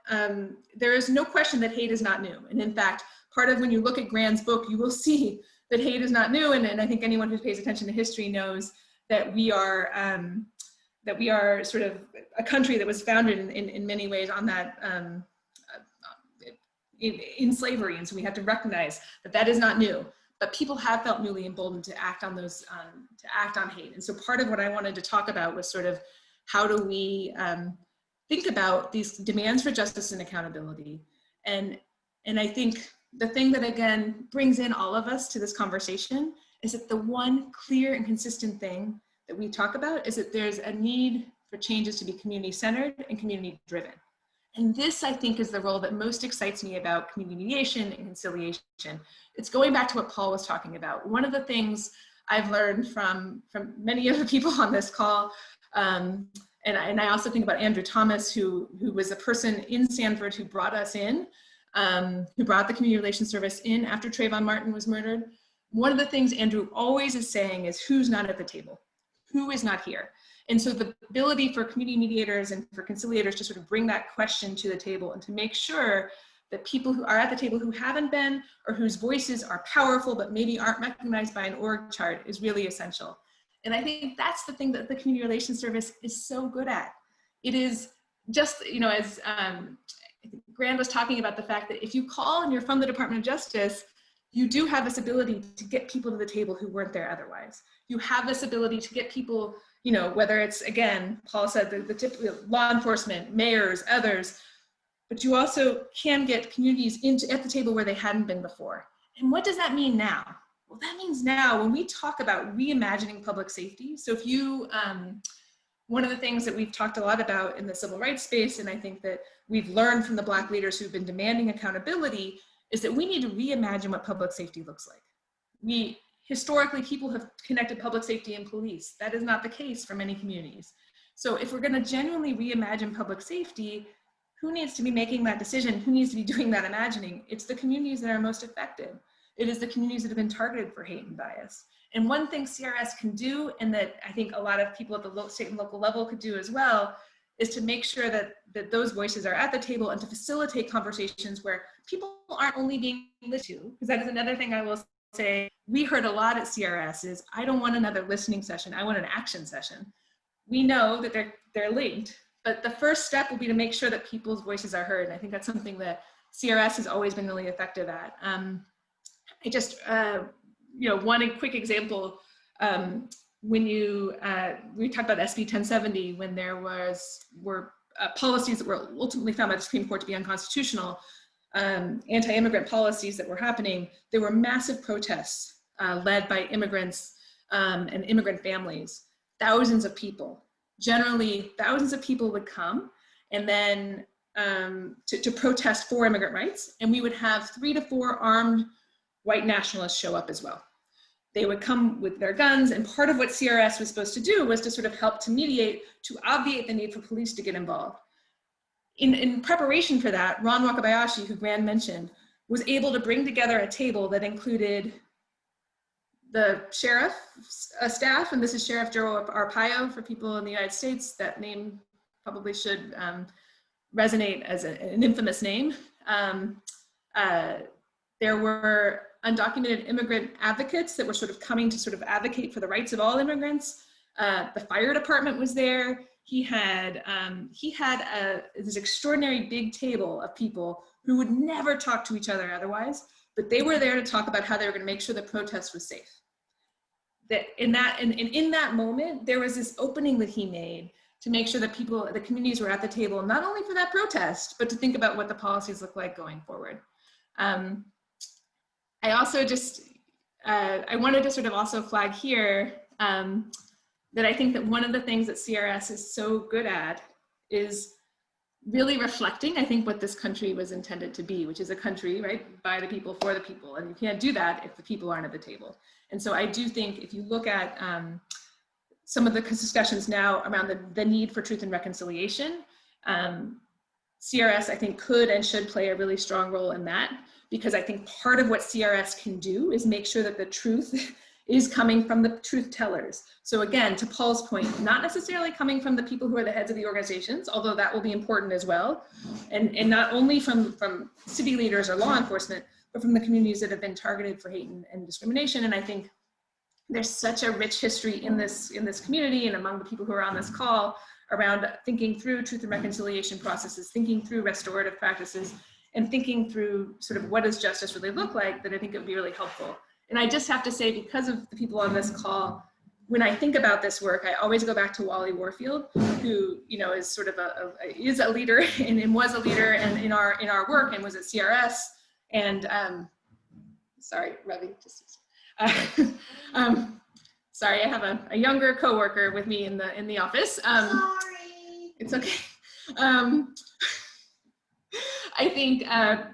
there is no question that hate is not new. And in fact, part of when you look at Grant's book, you will see that hate is not new. And I think anyone who pays attention to history knows that we are sort of a country that was founded in many ways on that, in slavery. And so we have to recognize that that is not new. But people have felt newly emboldened to act on those, to act on hate. And so part of what I wanted to talk about was sort of how do we think about these demands for justice and accountability. And I think the thing that, again, brings in all of us to this conversation is that the one clear and consistent thing that we talk about is that there's a need for changes to be community-centered and community-driven. And this, I think, is the role that most excites me about community mediation and conciliation. It's going back to what Paul was talking about. One of the things I've learned from many of the people on this call, and I also think about Andrew Thomas, who was a person in Sanford who brought us in, who brought the community relations service in after Trayvon Martin was murdered. One of the things Andrew always is saying is, who's not at the table? Who is not here? And so the ability for community mediators and for conciliators to sort of bring that question to the table and to make sure that people who are at the table who haven't been, or whose voices are powerful but maybe aren't recognized by an org chart, is really essential. And I think that's the thing that the community relations service is so good at. It is just, you know, as Grand was talking about the fact that if you call and you're from the Department of Justice, you do have this ability to get people to the table who weren't there otherwise. You have this ability to get people, you know, whether it's, again, Paul said, the typical law enforcement, mayors, others, but you also can get communities at the table where they hadn't been before. And what does that mean now? Well, that means now when we talk about reimagining public safety, so if you, one of the things that we've talked a lot about in the civil rights space, and I think that we've learned from the Black leaders who've been demanding accountability, is that we need to reimagine what public safety looks like. Historically, people have connected public safety and police. That is not the case for many communities. So if we're gonna genuinely reimagine public safety, who needs to be making that decision? Who needs to be doing that imagining? It's the communities that are most affected. It is the communities that have been targeted for hate and bias. And one thing CRS can do, and that I think a lot of people at the state and local level could do as well, is to make sure that those voices are at the table and to facilitate conversations where people aren't only being listened to, because that is another thing I will say. We heard a lot at CRS is, I don't want another listening session, I want an action session. We know that they're linked, but the first step will be to make sure that people's voices are heard. And I think that's something that CRS has always been really effective at. I just, you know, one quick example, when we talked about SB 1070, when there were policies that were ultimately found by the Supreme Court to be unconstitutional, anti-immigrant policies that were happening, there were massive protests led by immigrants and immigrant families. Thousands of people, generally thousands of people would come and then to protest for immigrant rights, and we would have 3 to 4 armed white nationalists show up as well. They would come with their guns, and part of what CRS was supposed to do was to sort of help to mediate, to obviate the need for police to get involved. In preparation for that, Ron Wakabayashi, who Gran mentioned, was able to bring together a table that included the sheriff staff, and this is Sheriff Joe Arpaio for people in the United States. That name probably should resonate as an infamous name. There were undocumented immigrant advocates that were sort of coming to sort of advocate for the rights of all immigrants. The fire department was there. He had this extraordinary big table of people who would never talk to each other otherwise, but they were there to talk about how they were going to make sure the protest was safe. That in that moment, there was this opening that he made to make sure that the communities were at the table, not only for that protest, but to think about what the policies look like going forward. I also just, I wanted to sort of also flag here that I think that one of the things that CRS is so good at is really reflecting, I think, what this country was intended to be, which is a country, right, by the people, for the people. And you can't do that if the people aren't at the table. And so I do think if you look at some of the discussions now around the need for truth and reconciliation, CRS, I think, could and should play a really strong role in that, because I think part of what CRS can do is make sure that the truth is coming from the truth tellers. So again, to Paul's point, not necessarily coming from the people who are the heads of the organizations, although that will be important as well. And not only from city leaders or law enforcement, but from the communities that have been targeted for hate and discrimination. And I think there's such a rich history in this community and among the people who are on this call around thinking through truth and reconciliation processes, thinking through restorative practices, and thinking through sort of what does justice really look like, that I think it would be really helpful. And I just have to say, because of the people on this call, when I think about this work, I always go back to Wally Warfield, who, you know, is sort of is a leader and was a leader and in our work and was at CRS. And sorry, Ravi, just sorry, I have a younger coworker with me in the office. Sorry. It's okay. I think,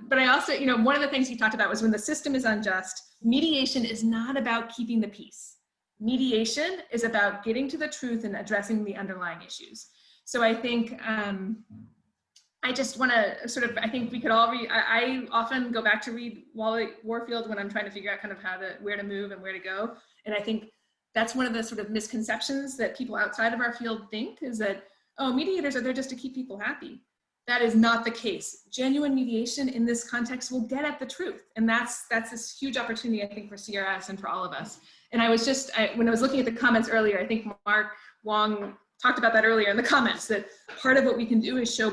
but I also, you know, one of the things he talked about was when the system is unjust, mediation is not about keeping the peace. Mediation is about getting to the truth and addressing the underlying issues. So I think, I just want to sort of, I think we could all read, I often go back to read Wally Warfield when I'm trying to figure out kind of where to move and where to go. And I think that's one of the sort of misconceptions that people outside of our field think is that, oh, mediators are there just to keep people happy. That is not the case. Genuine mediation in this context will get at the truth. And that's this huge opportunity, I think, for CRS and for all of us. And I was just, when I was looking at the comments earlier, I think Mark Wong talked about that earlier in the comments, that part of what we can do is show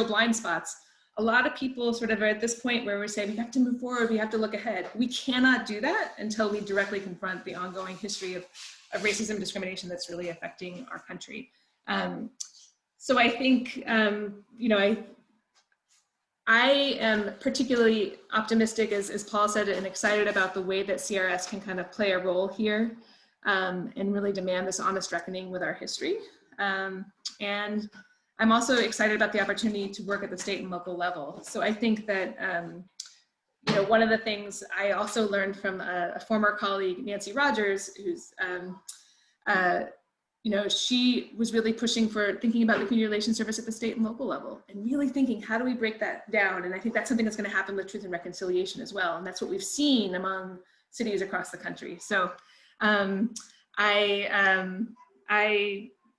blind spots. A lot of people sort of are at this point where we say, we have to move forward, we have to look ahead. We cannot do that until we directly confront the ongoing history of racism and discrimination that's really affecting our country. So I think, you know, I am particularly optimistic, as Paul said, and excited about the way that CRS can kind of play a role here and really demand this honest reckoning with our history. And I'm also excited about the opportunity to work at the state and local level. So I think that, you know, one of the things I also learned from a former colleague, Nancy Rogers, who's, you know, she was really pushing for thinking about the community relations service at the state and local level and really thinking, how do we break that down? And I think that's something that's going to happen with Truth and Reconciliation as well. And that's what we've seen among cities across the country. So I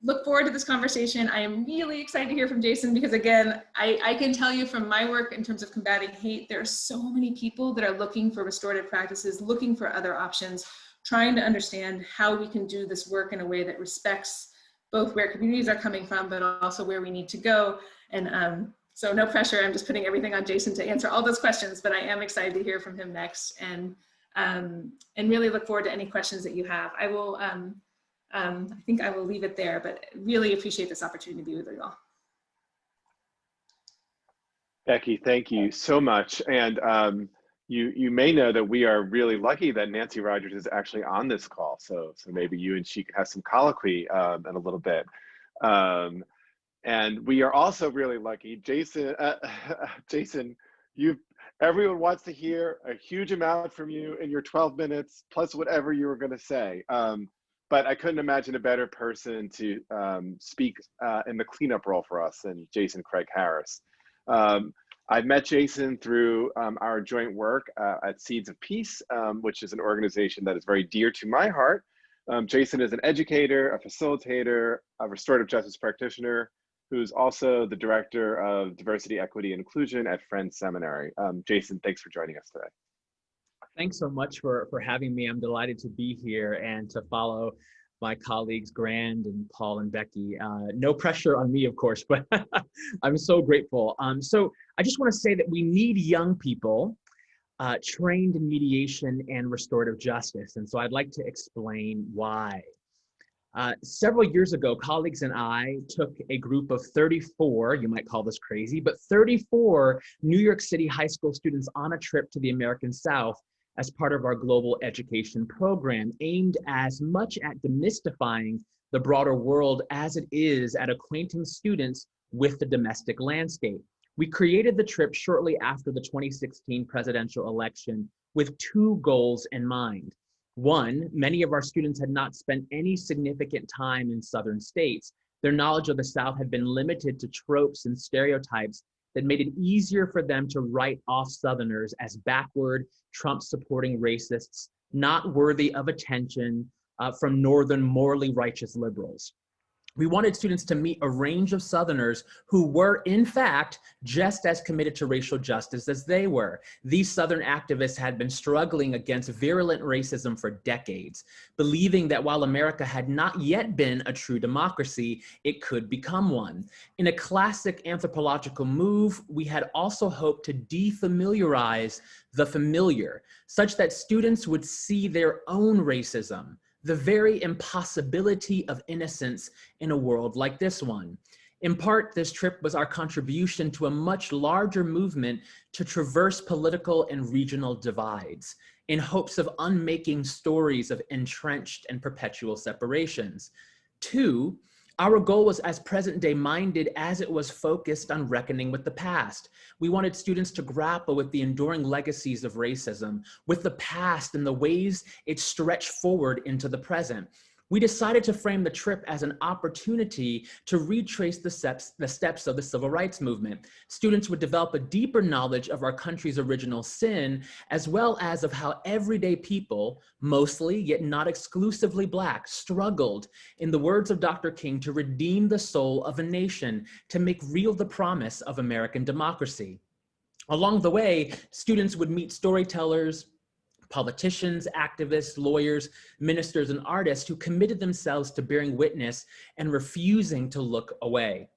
look forward to this conversation. I am really excited to hear from Jason because, again, I can tell you from my work in terms of combating hate, there are so many people that are looking for restorative practices, looking for other options, trying to understand how we can do this work in a way that respects both where communities are coming from, but also where we need to go. And so no pressure, I'm just putting everything on Jason to answer all those questions, but I am excited to hear from him next and really look forward to any questions that you have. I will, I think I will leave it there, but really appreciate this opportunity to be with you all. Becky, thank you so much. And you may know that we are really lucky that Nancy Rogers is actually on this call. So maybe you and she can have some colloquy in a little bit. And we are also really lucky, Jason, everyone wants to hear a huge amount from you in your 12 minutes, plus whatever you were gonna say. But I couldn't imagine a better person to speak in the cleanup role for us than Jason Craig Harris. I've met Jason through our joint work at Seeds of Peace, which is an organization that is very dear to my heart. Jason is an educator, a facilitator, a restorative justice practitioner, who's also the director of diversity, equity, and inclusion at Friends Seminary. Jason, thanks for joining us today. Thanks so much for having me. I'm delighted to be here and to follow my colleagues, Grand and Paul and Becky. No pressure on me, of course, but I'm so grateful. So I just want to say that we need young people trained in mediation and restorative justice. And so I'd like to explain why. Several years ago, colleagues and I took a group of 34, you might call this crazy, but 34 New York City high school students on a trip to the American South as part of our global education program, aimed as much at demystifying the broader world as it is at acquainting students with the domestic landscape. We created the trip shortly after the 2016 presidential election with two goals in mind. One, many of our students had not spent any significant time in Southern states. Their knowledge of the South had been limited to tropes and stereotypes that made it easier for them to write off Southerners as backward, Trump-supporting racists, not worthy of attention from Northern morally righteous liberals. We wanted students to meet a range of Southerners who were, in fact, just as committed to racial justice as they were. These Southern activists had been struggling against virulent racism for decades, believing that while America had not yet been a true democracy, it could become one. In a classic anthropological move, we had also hoped to defamiliarize the familiar, such that students would see their own racism, the very impossibility of innocence in a world like this one. In part, this trip was our contribution to a much larger movement to traverse political and regional divides in hopes of unmaking stories of entrenched and perpetual separations. 2, our goal was as present-day minded as it was focused on reckoning with the past. We wanted students to grapple with the enduring legacies of racism, with the past and the ways it stretched forward into the present. We decided to frame the trip as an opportunity to retrace the steps of the civil rights movement. Students would develop a deeper knowledge of our country's original sin, as well as of how everyday people, mostly yet not exclusively Black, struggled, in the words of Dr. King, to redeem the soul of a nation, to make real the promise of American democracy. Along the way, students would meet storytellers, politicians, activists, lawyers, ministers, and artists who committed themselves to bearing witness and refusing to look away.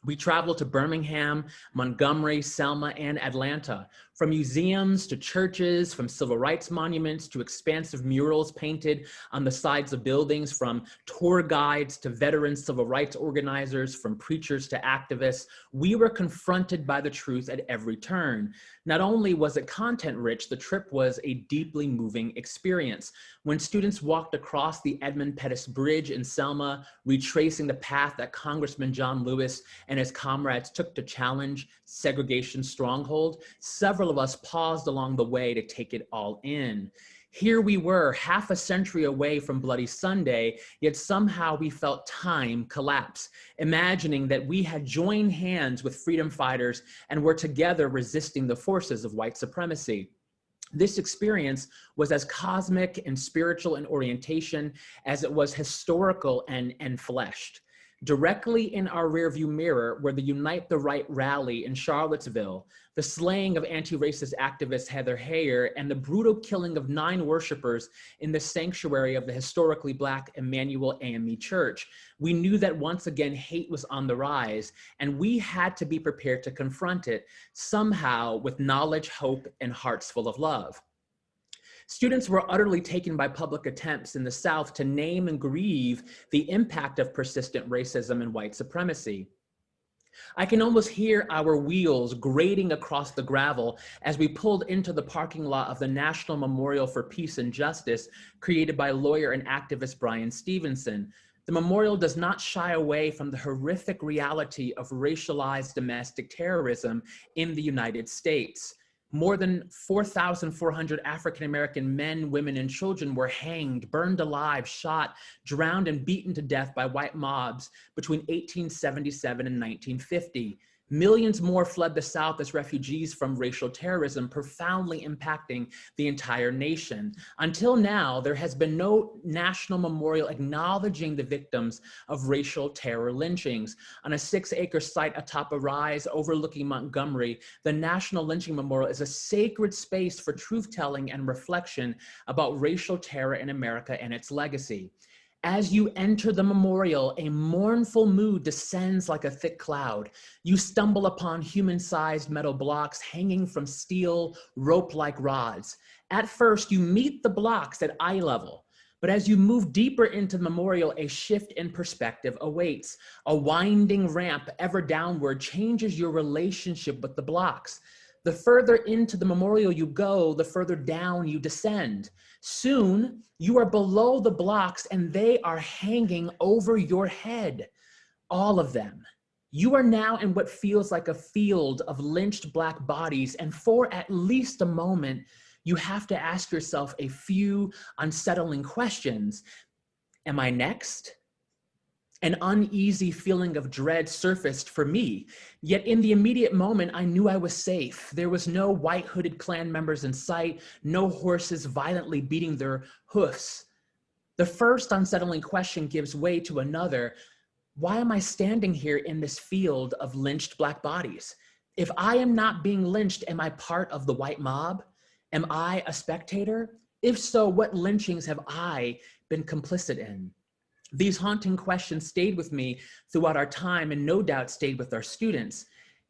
We traveled to Birmingham, Montgomery, Selma, and Atlanta, from museums to churches, from civil rights monuments to expansive murals painted on the sides of buildings, from tour guides to veteran civil rights organizers, from preachers to activists. We were confronted by the truth at every turn. Not only was it content rich, the trip was a deeply moving experience. When students walked across the Edmund Pettus Bridge in Selma, retracing the path that Congressman John Lewis and his comrades took to challenge segregation's stronghold, several of us paused along the way to take it all in. Here we were, half a century away from Bloody Sunday, yet somehow we felt time collapse, imagining that we had joined hands with freedom fighters and were together resisting the forces of white supremacy. This experience was as cosmic and spiritual in orientation as it was historical and fleshed. Directly in our rearview mirror were the Unite the Right rally in Charlottesville, the slaying of anti-racist activist Heather Heyer, and the brutal killing of 9 worshipers in the sanctuary of the historically Black Emmanuel AME Church. We knew that once again hate was on the rise, and we had to be prepared to confront it, somehow with knowledge, hope, and hearts full of love. Students were utterly taken by public attempts in the South to name and grieve the impact of persistent racism and white supremacy. I can almost hear our wheels grating across the gravel as we pulled into the parking lot of the National Memorial for Peace and Justice, created by lawyer and activist Bryan Stevenson. The memorial does not shy away from the horrific reality of racialized domestic terrorism in the United States. More than 4,400 African-American men, women, and children were hanged, burned alive, shot, drowned, and beaten to death by white mobs between 1877 and 1950. Millions more fled the South as refugees from racial terrorism, profoundly impacting the entire nation. Until now, there has been no national memorial acknowledging the victims of racial terror lynchings. On a 6-acre site atop a rise overlooking Montgomery, the National Lynching Memorial is a sacred space for truth-telling and reflection about racial terror in America and its legacy. As you enter the memorial, a mournful mood descends like a thick cloud. You stumble upon human-sized metal blocks hanging from steel, rope-like rods. At first, you meet the blocks at eye level, but as you move deeper into the memorial, a shift in perspective awaits. A winding ramp ever downward changes your relationship with the blocks. The further into the memorial you go, the further down you descend. Soon, you are below the blocks and they are hanging over your head. All of them. You are now in what feels like a field of lynched Black bodies, and for at least a moment, you have to ask yourself a few unsettling questions. Am I next? An uneasy feeling of dread surfaced for me, yet in the immediate moment, I knew I was safe. There was no white hooded Klan members in sight, no horses violently beating their hoofs. The first unsettling question gives way to another. Why am I standing here in this field of lynched Black bodies? If I am not being lynched, am I part of the white mob? Am I a spectator? If so, what lynchings have I been complicit in? These haunting questions stayed with me throughout our time and no doubt stayed with our students.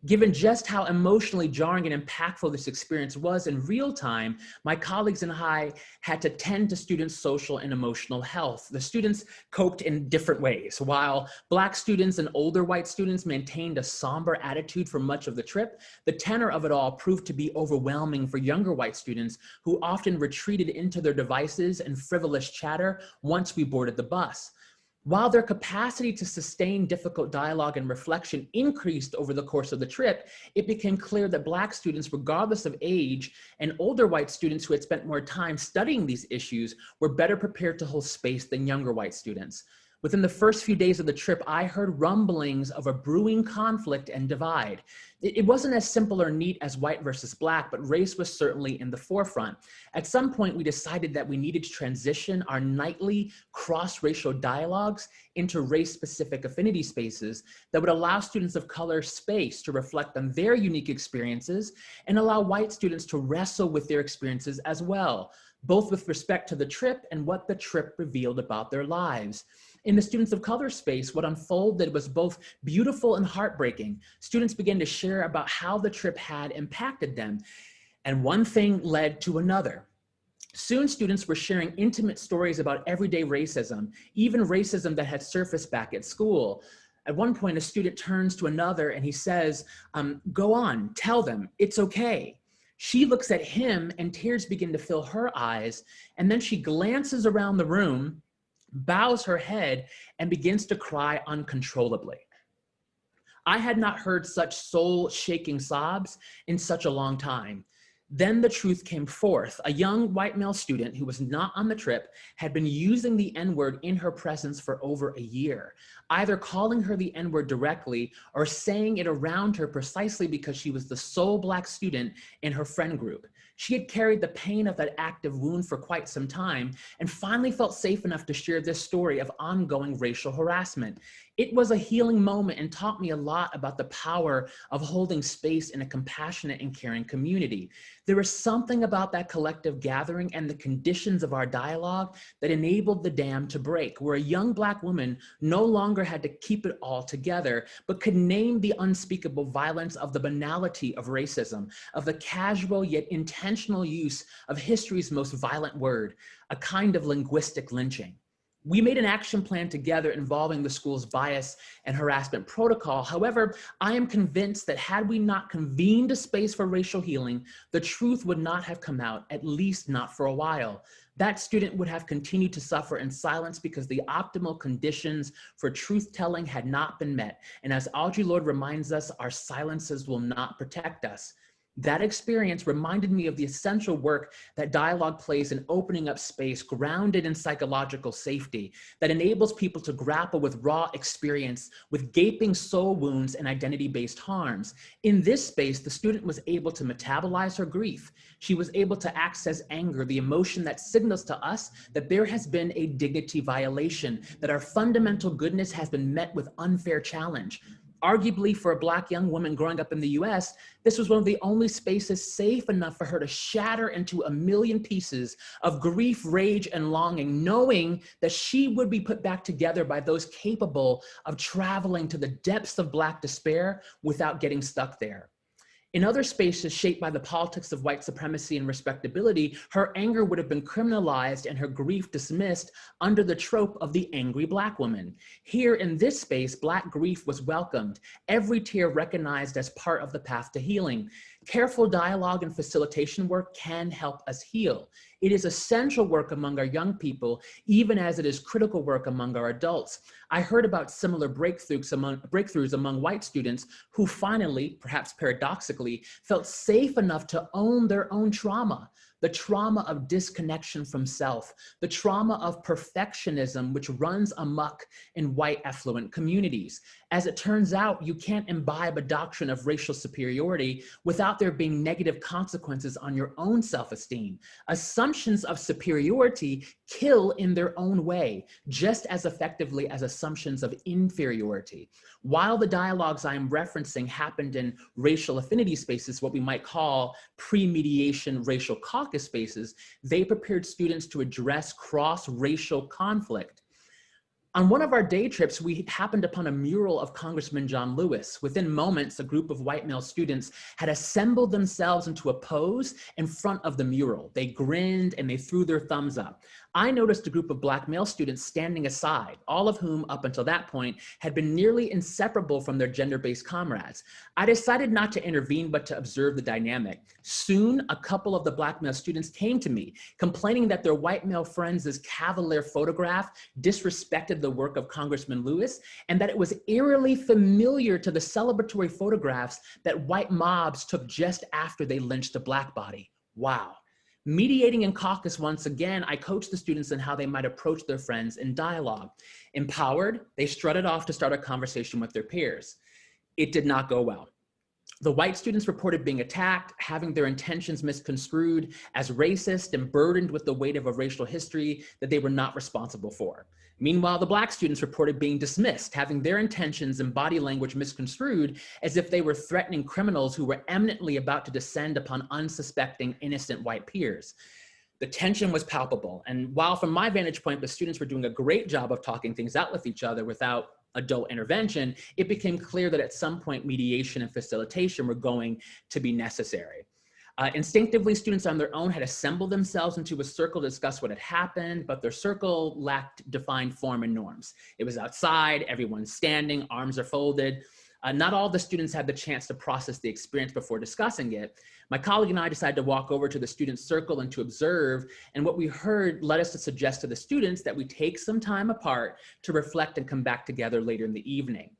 Given just how emotionally jarring and impactful this experience was in real time, my colleagues and I had to tend to students' social and emotional health. The students coped in different ways. While Black students and older white students maintained a somber attitude for much of the trip, the tenor of it all proved to be overwhelming for younger white students who often retreated into their devices and frivolous chatter once we boarded the bus. While their capacity to sustain difficult dialogue and reflection increased over the course of the trip, it became clear that Black students, regardless of age, and older white students who had spent more time studying these issues were better prepared to hold space than younger white students. Within the first few days of the trip, I heard rumblings of a brewing conflict and divide. It wasn't as simple or neat as white versus Black, but race was certainly in the forefront. At some point, we decided that we needed to transition our nightly cross-racial dialogues into race-specific affinity spaces that would allow students of color space to reflect on their unique experiences and allow white students to wrestle with their experiences as well, both with respect to the trip and what the trip revealed about their lives. In the students of color space, what unfolded was both beautiful and heartbreaking. Students began to share about how the trip had impacted them, and one thing led to another. Soon, students were sharing intimate stories about everyday racism, even racism that had surfaced back at school. At one point, a student turns to another and he says, "Go on, tell them, it's okay." She looks at him and tears begin to fill her eyes, and then she glances around the room, bows her head, and begins to cry uncontrollably. I had not heard such soul-shaking sobs in such a long time. Then the truth came forth. A young white male student who was not on the trip had been using the N-word in her presence for over a year, either calling her the N-word directly or saying it around her precisely because she was the sole Black student in her friend group. She had carried the pain of that active wound for quite some time and finally felt safe enough to share this story of ongoing racial harassment. It was a healing moment and taught me a lot about the power of holding space in a compassionate and caring community. There was something about that collective gathering and the conditions of our dialogue that enabled the dam to break, where a young Black woman no longer had to keep it all together, but could name the unspeakable violence of the banality of racism, of the casual yet intentional use of history's most violent word, a kind of linguistic lynching. We made an action plan together involving the school's bias and harassment protocol. However, I am convinced that had we not convened a space for racial healing, the truth would not have come out, at least not for a while. That student would have continued to suffer in silence because the optimal conditions for truth-telling had not been met. And as Audre Lorde reminds us, our silences will not protect us. That experience reminded me of the essential work that dialogue plays in opening up space grounded in psychological safety that enables people to grapple with raw experience, with gaping soul wounds and identity-based harms. In this space, the student was able to metabolize her grief. She was able to access anger, the emotion that signals to us that there has been a dignity violation, that our fundamental goodness has been met with unfair challenge. Arguably, for a Black young woman growing up in the US, this was one of the only spaces safe enough for her to shatter into a million pieces of grief, rage, and longing, knowing that she would be put back together by those capable of traveling to the depths of Black despair without getting stuck there. In other spaces shaped by the politics of white supremacy and respectability, her anger would have been criminalized and her grief dismissed under the trope of the angry Black woman. Here in this space, Black grief was welcomed, every tear recognized as part of the path to healing. Careful dialogue and facilitation work can help us heal. It is essential work among our young people, even as it is critical work among our adults. I heard about similar breakthroughs among white students who finally, perhaps paradoxically, felt safe enough to own their own trauma. The trauma of disconnection from self, the trauma of perfectionism, which runs amok in white affluent communities. As it turns out, you can't imbibe a doctrine of racial superiority without there being negative consequences on your own self-esteem. Assumptions of superiority kill in their own way, just as effectively as assumptions of inferiority. While the dialogues I am referencing happened in racial affinity spaces, what we might call pre-mediation racial caucus spaces, they prepared students to address cross-racial conflict. On one of our day trips, we happened upon a mural of Congressman John Lewis. Within moments, a group of white male students had assembled themselves into a pose in front of the mural. They grinned and they threw their thumbs up. I noticed a group of black male students standing aside, all of whom up until that point had been nearly inseparable from their gender-based comrades. I decided not to intervene, but to observe the dynamic. Soon, a couple of the black male students came to me, complaining that their white male friends' cavalier photograph disrespected the work of Congressman Lewis, and that it was eerily familiar to the celebratory photographs that white mobs took just after they lynched a black body. Wow. Mediating in caucus once again, I coached the students on how they might approach their friends in dialogue. Empowered, they strutted off to start a conversation with their peers. It did not go well. The white students reported being attacked, having their intentions misconstrued as racist and burdened with the weight of a racial history that they were not responsible for. Meanwhile, the black students reported being dismissed, having their intentions and body language misconstrued as if they were threatening criminals who were eminently about to descend upon unsuspecting, innocent white peers. The tension was palpable. And while from my vantage point, the students were doing a great job of talking things out with each other without adult intervention, it became clear that at some point mediation and facilitation were going to be necessary. Instinctively, students on their own had assembled themselves into a circle to discuss what had happened, but their circle lacked defined form and norms. It was outside, everyone's standing, arms are folded. Not all the students had the chance to process the experience before discussing it. My colleague and I decided to walk over to the student circle and to observe, and what we heard led us to suggest to the students that we take some time apart to reflect and come back together later in the evening.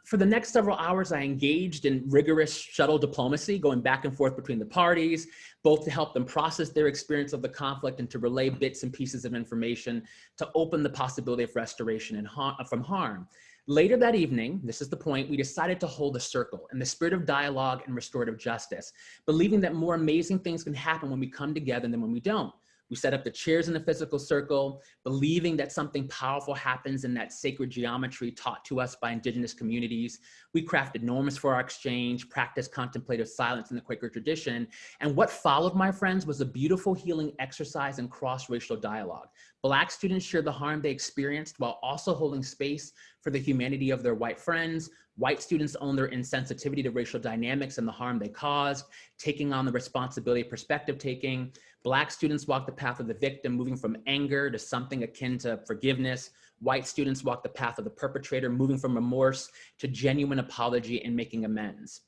For the next several hours, I engaged in rigorous shuttle diplomacy, going back and forth between the parties, both to help them process their experience of the conflict and to relay bits and pieces of information to open the possibility of restoration and from harm. Later that evening, this is the point, we decided to hold a circle in the spirit of dialogue and restorative justice, believing that more amazing things can happen when we come together than when we don't. We set up the chairs in a physical circle, believing that something powerful happens in that sacred geometry taught to us by indigenous communities. We crafted norms for our exchange, practiced contemplative silence in the Quaker tradition. And what followed, my friends, was a beautiful healing exercise in cross-racial dialogue. Black students shared the harm they experienced while also holding space for the humanity of their white friends. White students owned their insensitivity to racial dynamics and the harm they caused, taking on the responsibility of perspective taking. Black students walked the path of the victim, moving from anger to something akin to forgiveness. White students walked the path of the perpetrator, moving from remorse to genuine apology and making amends.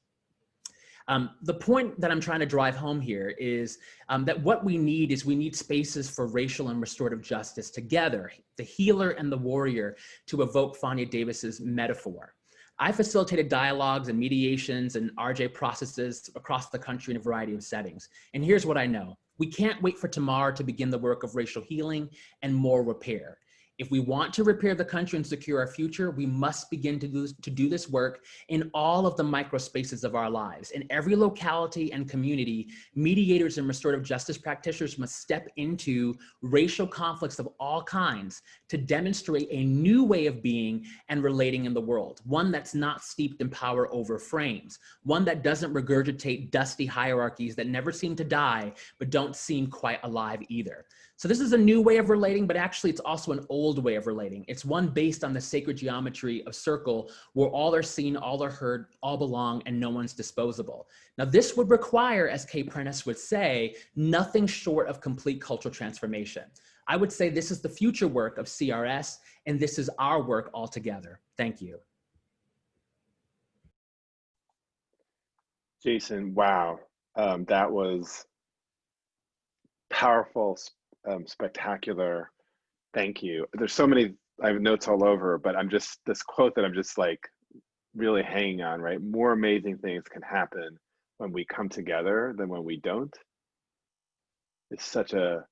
The point that I'm trying to drive home here is that what we need is we need spaces for racial and restorative justice together, the healer and the warrior, to evoke Fania Davis's metaphor. I facilitated dialogues and mediations and RJ processes across the country in a variety of settings. And here's what I know. We can't wait for tomorrow to begin the work of racial healing and moral repair. If we want to repair the country and secure our future, we must begin to do this work in all of the micro spaces of our lives. In every locality and community, mediators and restorative justice practitioners must step into racial conflicts of all kinds to demonstrate a new way of being and relating in the world, one that's not steeped in power over frames, one that doesn't regurgitate dusty hierarchies that never seem to die, but don't seem quite alive either. So this is a new way of relating, but actually it's also an old way of relating. It's one based on the sacred geometry of circle, where all are seen, all are heard, all belong, and no one's disposable. Now this would require, as Kay Prentice would say, nothing short of complete cultural transformation. I would say this is the future work of CRS, and this is our work altogether. Thank you. Jason, wow, that was powerful, spectacular. Thank you. There's so many, I have notes all over, but this quote that I'm just like really hanging on, right? More amazing things can happen when we come together than when we don't. It's such a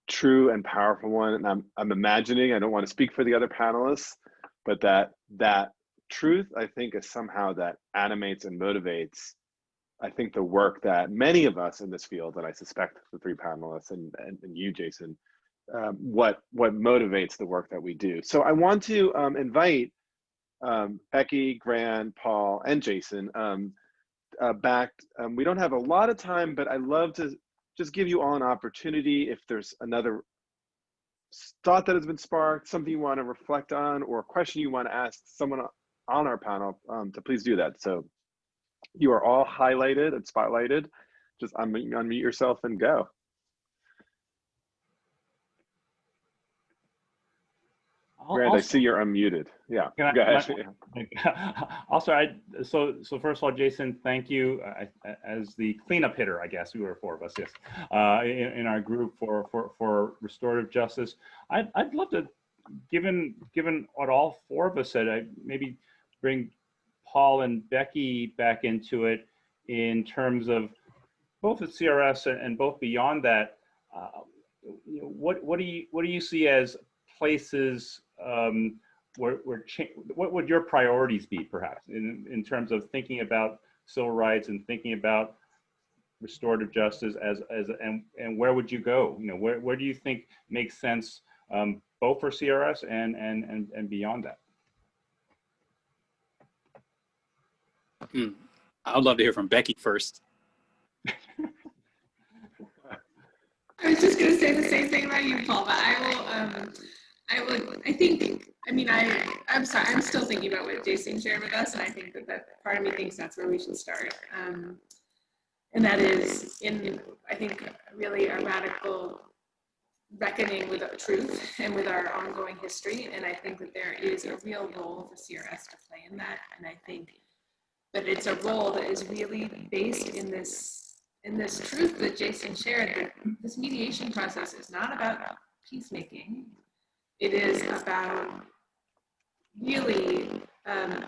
true and powerful one. And I'm imagining, I don't want to speak for the other panelists, but that truth, I think, is somehow that animates and motivates, I think, the work that many of us in this field, and I suspect the three panelists and you, Jason, what motivates the work that we do. So I want to invite Becky, Gran, Paul, and Jason back. We don't have a lot of time, but I'd love to just give you all an opportunity if there's another thought that has been sparked, something you want to reflect on, or a question you want to ask someone on our panel, to please do that. So you are all highlighted and spotlighted. Just unmute yourself and go. Grant, I see you're unmuted. Yeah, go ahead. Also, so first of all, Jason, thank you as the cleanup hitter. I guess we were 4 of us, yes, in our group for restorative justice. I'd love to, given what all 4 of us said, I'd maybe bring Paul and Becky back into it in terms of both at CRS and both beyond that. What do you see as places what would your priorities be, perhaps, in terms of thinking about civil rights and thinking about restorative justice and where would you go? Where do you think makes sense, both for CRS and beyond that? I'd love to hear from Becky first. I was just going to say the same thing about you, Paul, but I'm sorry, I'm still thinking about what Jason shared with us, and I think that part of me thinks that's where we should start. And that is I think, really a radical reckoning with truth and with our ongoing history. And I think that there is a real role for CRS to play in that. And I think that it's a role that is really based in this truth that Jason shared, that this mediation process is not about peacemaking. It is about really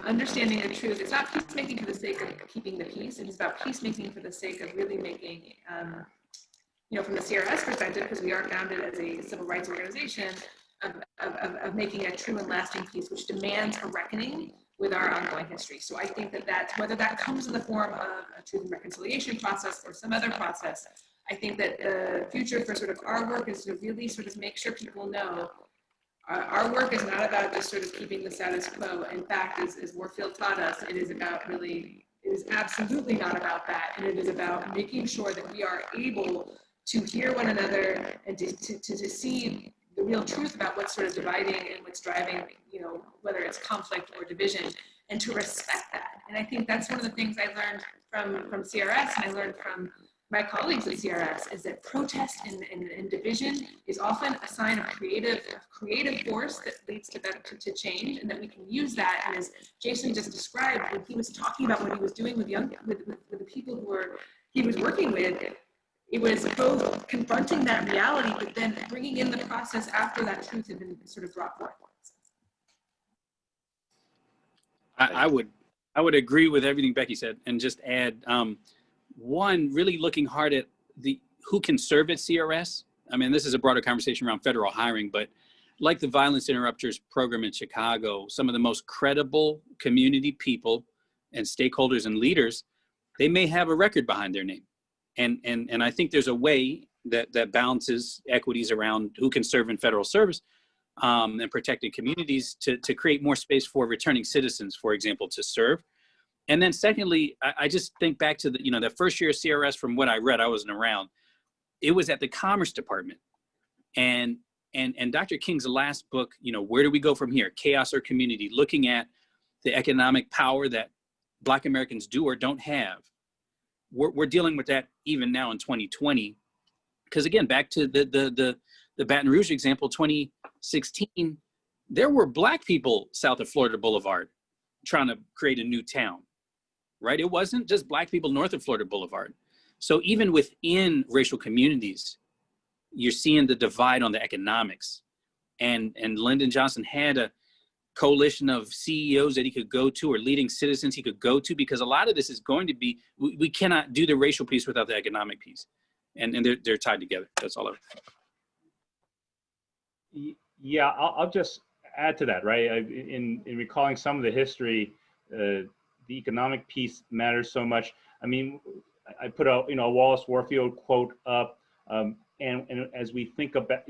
understanding the truth. It's not peacemaking for the sake of keeping the peace. It is about peacemaking for the sake of really making, from the CRS perspective, because we are founded as a civil rights organization, of making a true and lasting peace, which demands a reckoning with our ongoing history. So I think that whether that comes in the form of a truth and reconciliation process or some other process, I think that the future for sort of our work is to really sort of make sure people know our work is not about just sort of keeping the status quo. In fact, as Warfield taught us, it is absolutely not about that. And it is about making sure that we are able to hear one another and to see the real truth about what's sort of dividing and what's driving, whether it's conflict or division, and to respect that. And I think that's one of the things I learned from CRS, and I learned from my colleagues at CRS, is that protest and division is often a sign of creative force that leads to change, and that we can use that. And as Jason just described, when he was talking about what he was doing with the people he was working with, it was both confronting that reality, but then bringing in the process after that truth had been sort of brought forth. I would agree with everything Becky said, and just add one, really looking hard at who can serve at CRS. I mean, this is a broader conversation around federal hiring, but like the Violence Interrupters program in Chicago, some of the most credible community people and stakeholders and leaders, they may have a record behind their name. And I think there's a way that balances equities around who can serve in federal service and protected communities to create more space for returning citizens, for example, to serve. And then secondly, I just think back to the first year of CRS. From what I read, I wasn't around. It was at the Commerce Department, and Dr. King's last book, Where Do We Go From Here? Chaos or Community, looking at the economic power that Black Americans do or don't have. We're dealing with that even now in 2020, because again, back to the Baton Rouge example, 2016, there were Black people south of Florida Boulevard trying to create a new town, right? It wasn't just Black people north of Florida Boulevard. So even within racial communities, you're seeing the divide on the economics. And Lyndon Johnson had a coalition of CEOs that he could go to, or leading citizens he could go to, because a lot of this is going to be, we cannot do the racial piece without the economic piece. And they're tied together. That's all. Yeah, I'll just add to that, right? In recalling some of the history, the economic piece matters so much. I mean, I put a Wallace Warfield quote up, and as we think about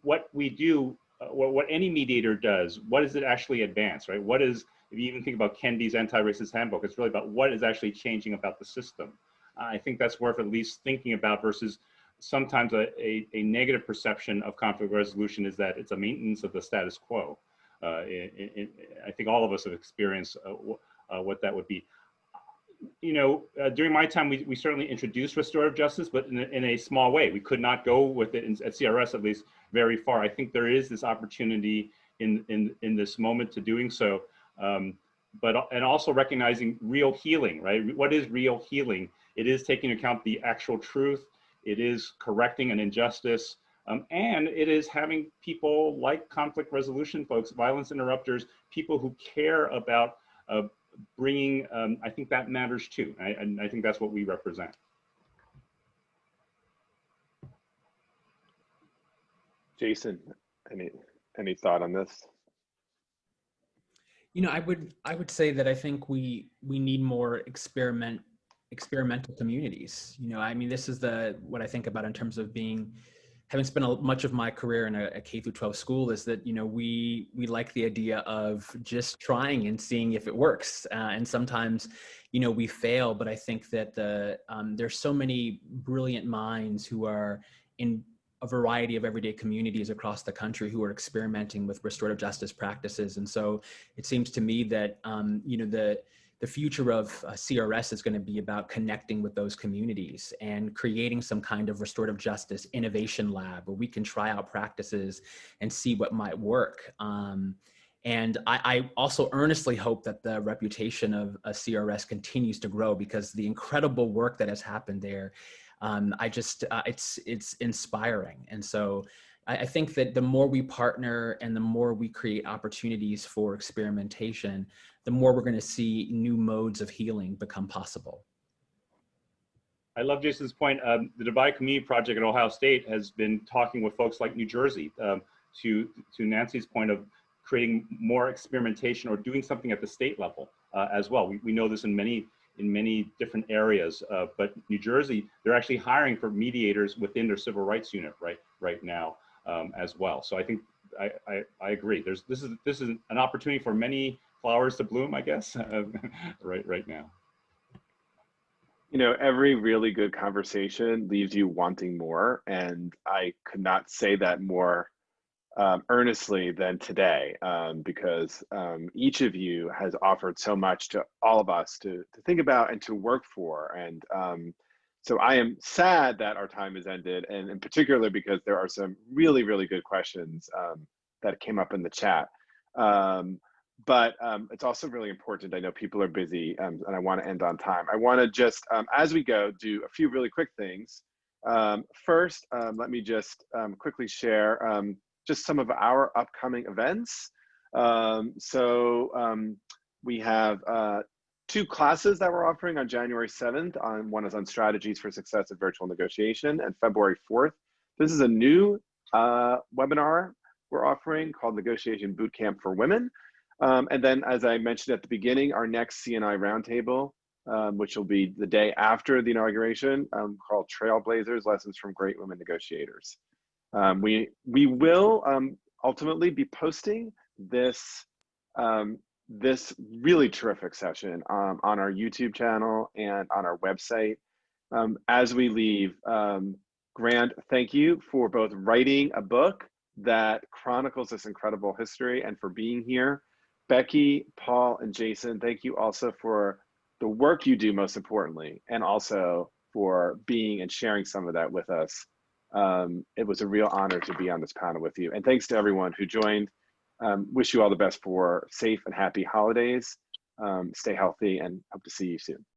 what we do, what any mediator does, what does it actually advance, right? What is, if you even think about Kendi's anti-racist handbook, it's really about what is actually changing about the system. I think that's worth at least thinking about versus sometimes a negative perception of conflict resolution is that it's a maintenance of the status quo. I think all of us have experienced what that would be. During my time, we certainly introduced restorative justice, but in a small way. We could not go with it at CRS, at least, very far. I think there is this opportunity in this moment to doing so, and also recognizing real healing, right? What is real healing? It is taking into account the actual truth. It is correcting an injustice. And it is having people like conflict resolution folks, violence interrupters, people who care about bringing, I think that matters too. And I think that's what we represent. Jason, any thought on this? I would say that I think we need more experimental communities. This is what I think about in terms of having spent much of my career in a K through 12 school, is that, we like the idea of just trying and seeing if it works. And sometimes, we fail, but I think that there's so many brilliant minds who are in a variety of everyday communities across the country who are experimenting with restorative justice practices. And so it seems to me that, the future of CRS is going to be about connecting with those communities and creating some kind of restorative justice innovation lab where we can try out practices and see what might work. And I also earnestly hope that the reputation of CRS continues to grow, because the incredible work that has happened there, it's inspiring. And so I think that the more we partner and the more we create opportunities for experimentation, the more we're going to see new modes of healing become possible. I love Jason's point. The Divide Community Project at Ohio State has been talking with folks like New Jersey to Nancy's point of creating more experimentation or doing something at the state level as well. We know this in many different areas, but New Jersey, they're actually hiring for mediators within their civil rights unit right now as well. So I think I agree. This is an opportunity for many flowers to bloom, I guess, right now. Every really good conversation leaves you wanting more, and I could not say that more earnestly than today, because each of you has offered so much to all of us to think about and to work for. And so I am sad that our time has ended, and in particular because there are some really, really good questions that came up in the chat. But it's also really important. I know people are busy, and I want to end on time. I want to just, as we go, do a few really quick things. First, let me just quickly share just some of our upcoming events. We have 2 classes that we're offering on January 7th. One is on strategies for success in virtual negotiation, and February 4th. This is a new webinar we're offering called Negotiation Bootcamp for Women. And then, as I mentioned at the beginning, our next CNI Roundtable, which will be the day after the inauguration, called Trailblazers, Lessons from Great Women Negotiators. We will ultimately be posting this really terrific session on our YouTube channel and on our website. As we leave, Grant, thank you for both writing a book that chronicles this incredible history and for being here. Becky, Paul, and Jason, thank you also for the work you do, most importantly, and also for being and sharing some of that with us. It was a real honor to be on this panel with you. And thanks to everyone who joined. Wish you all the best for safe and happy holidays. Stay healthy and hope to see you soon.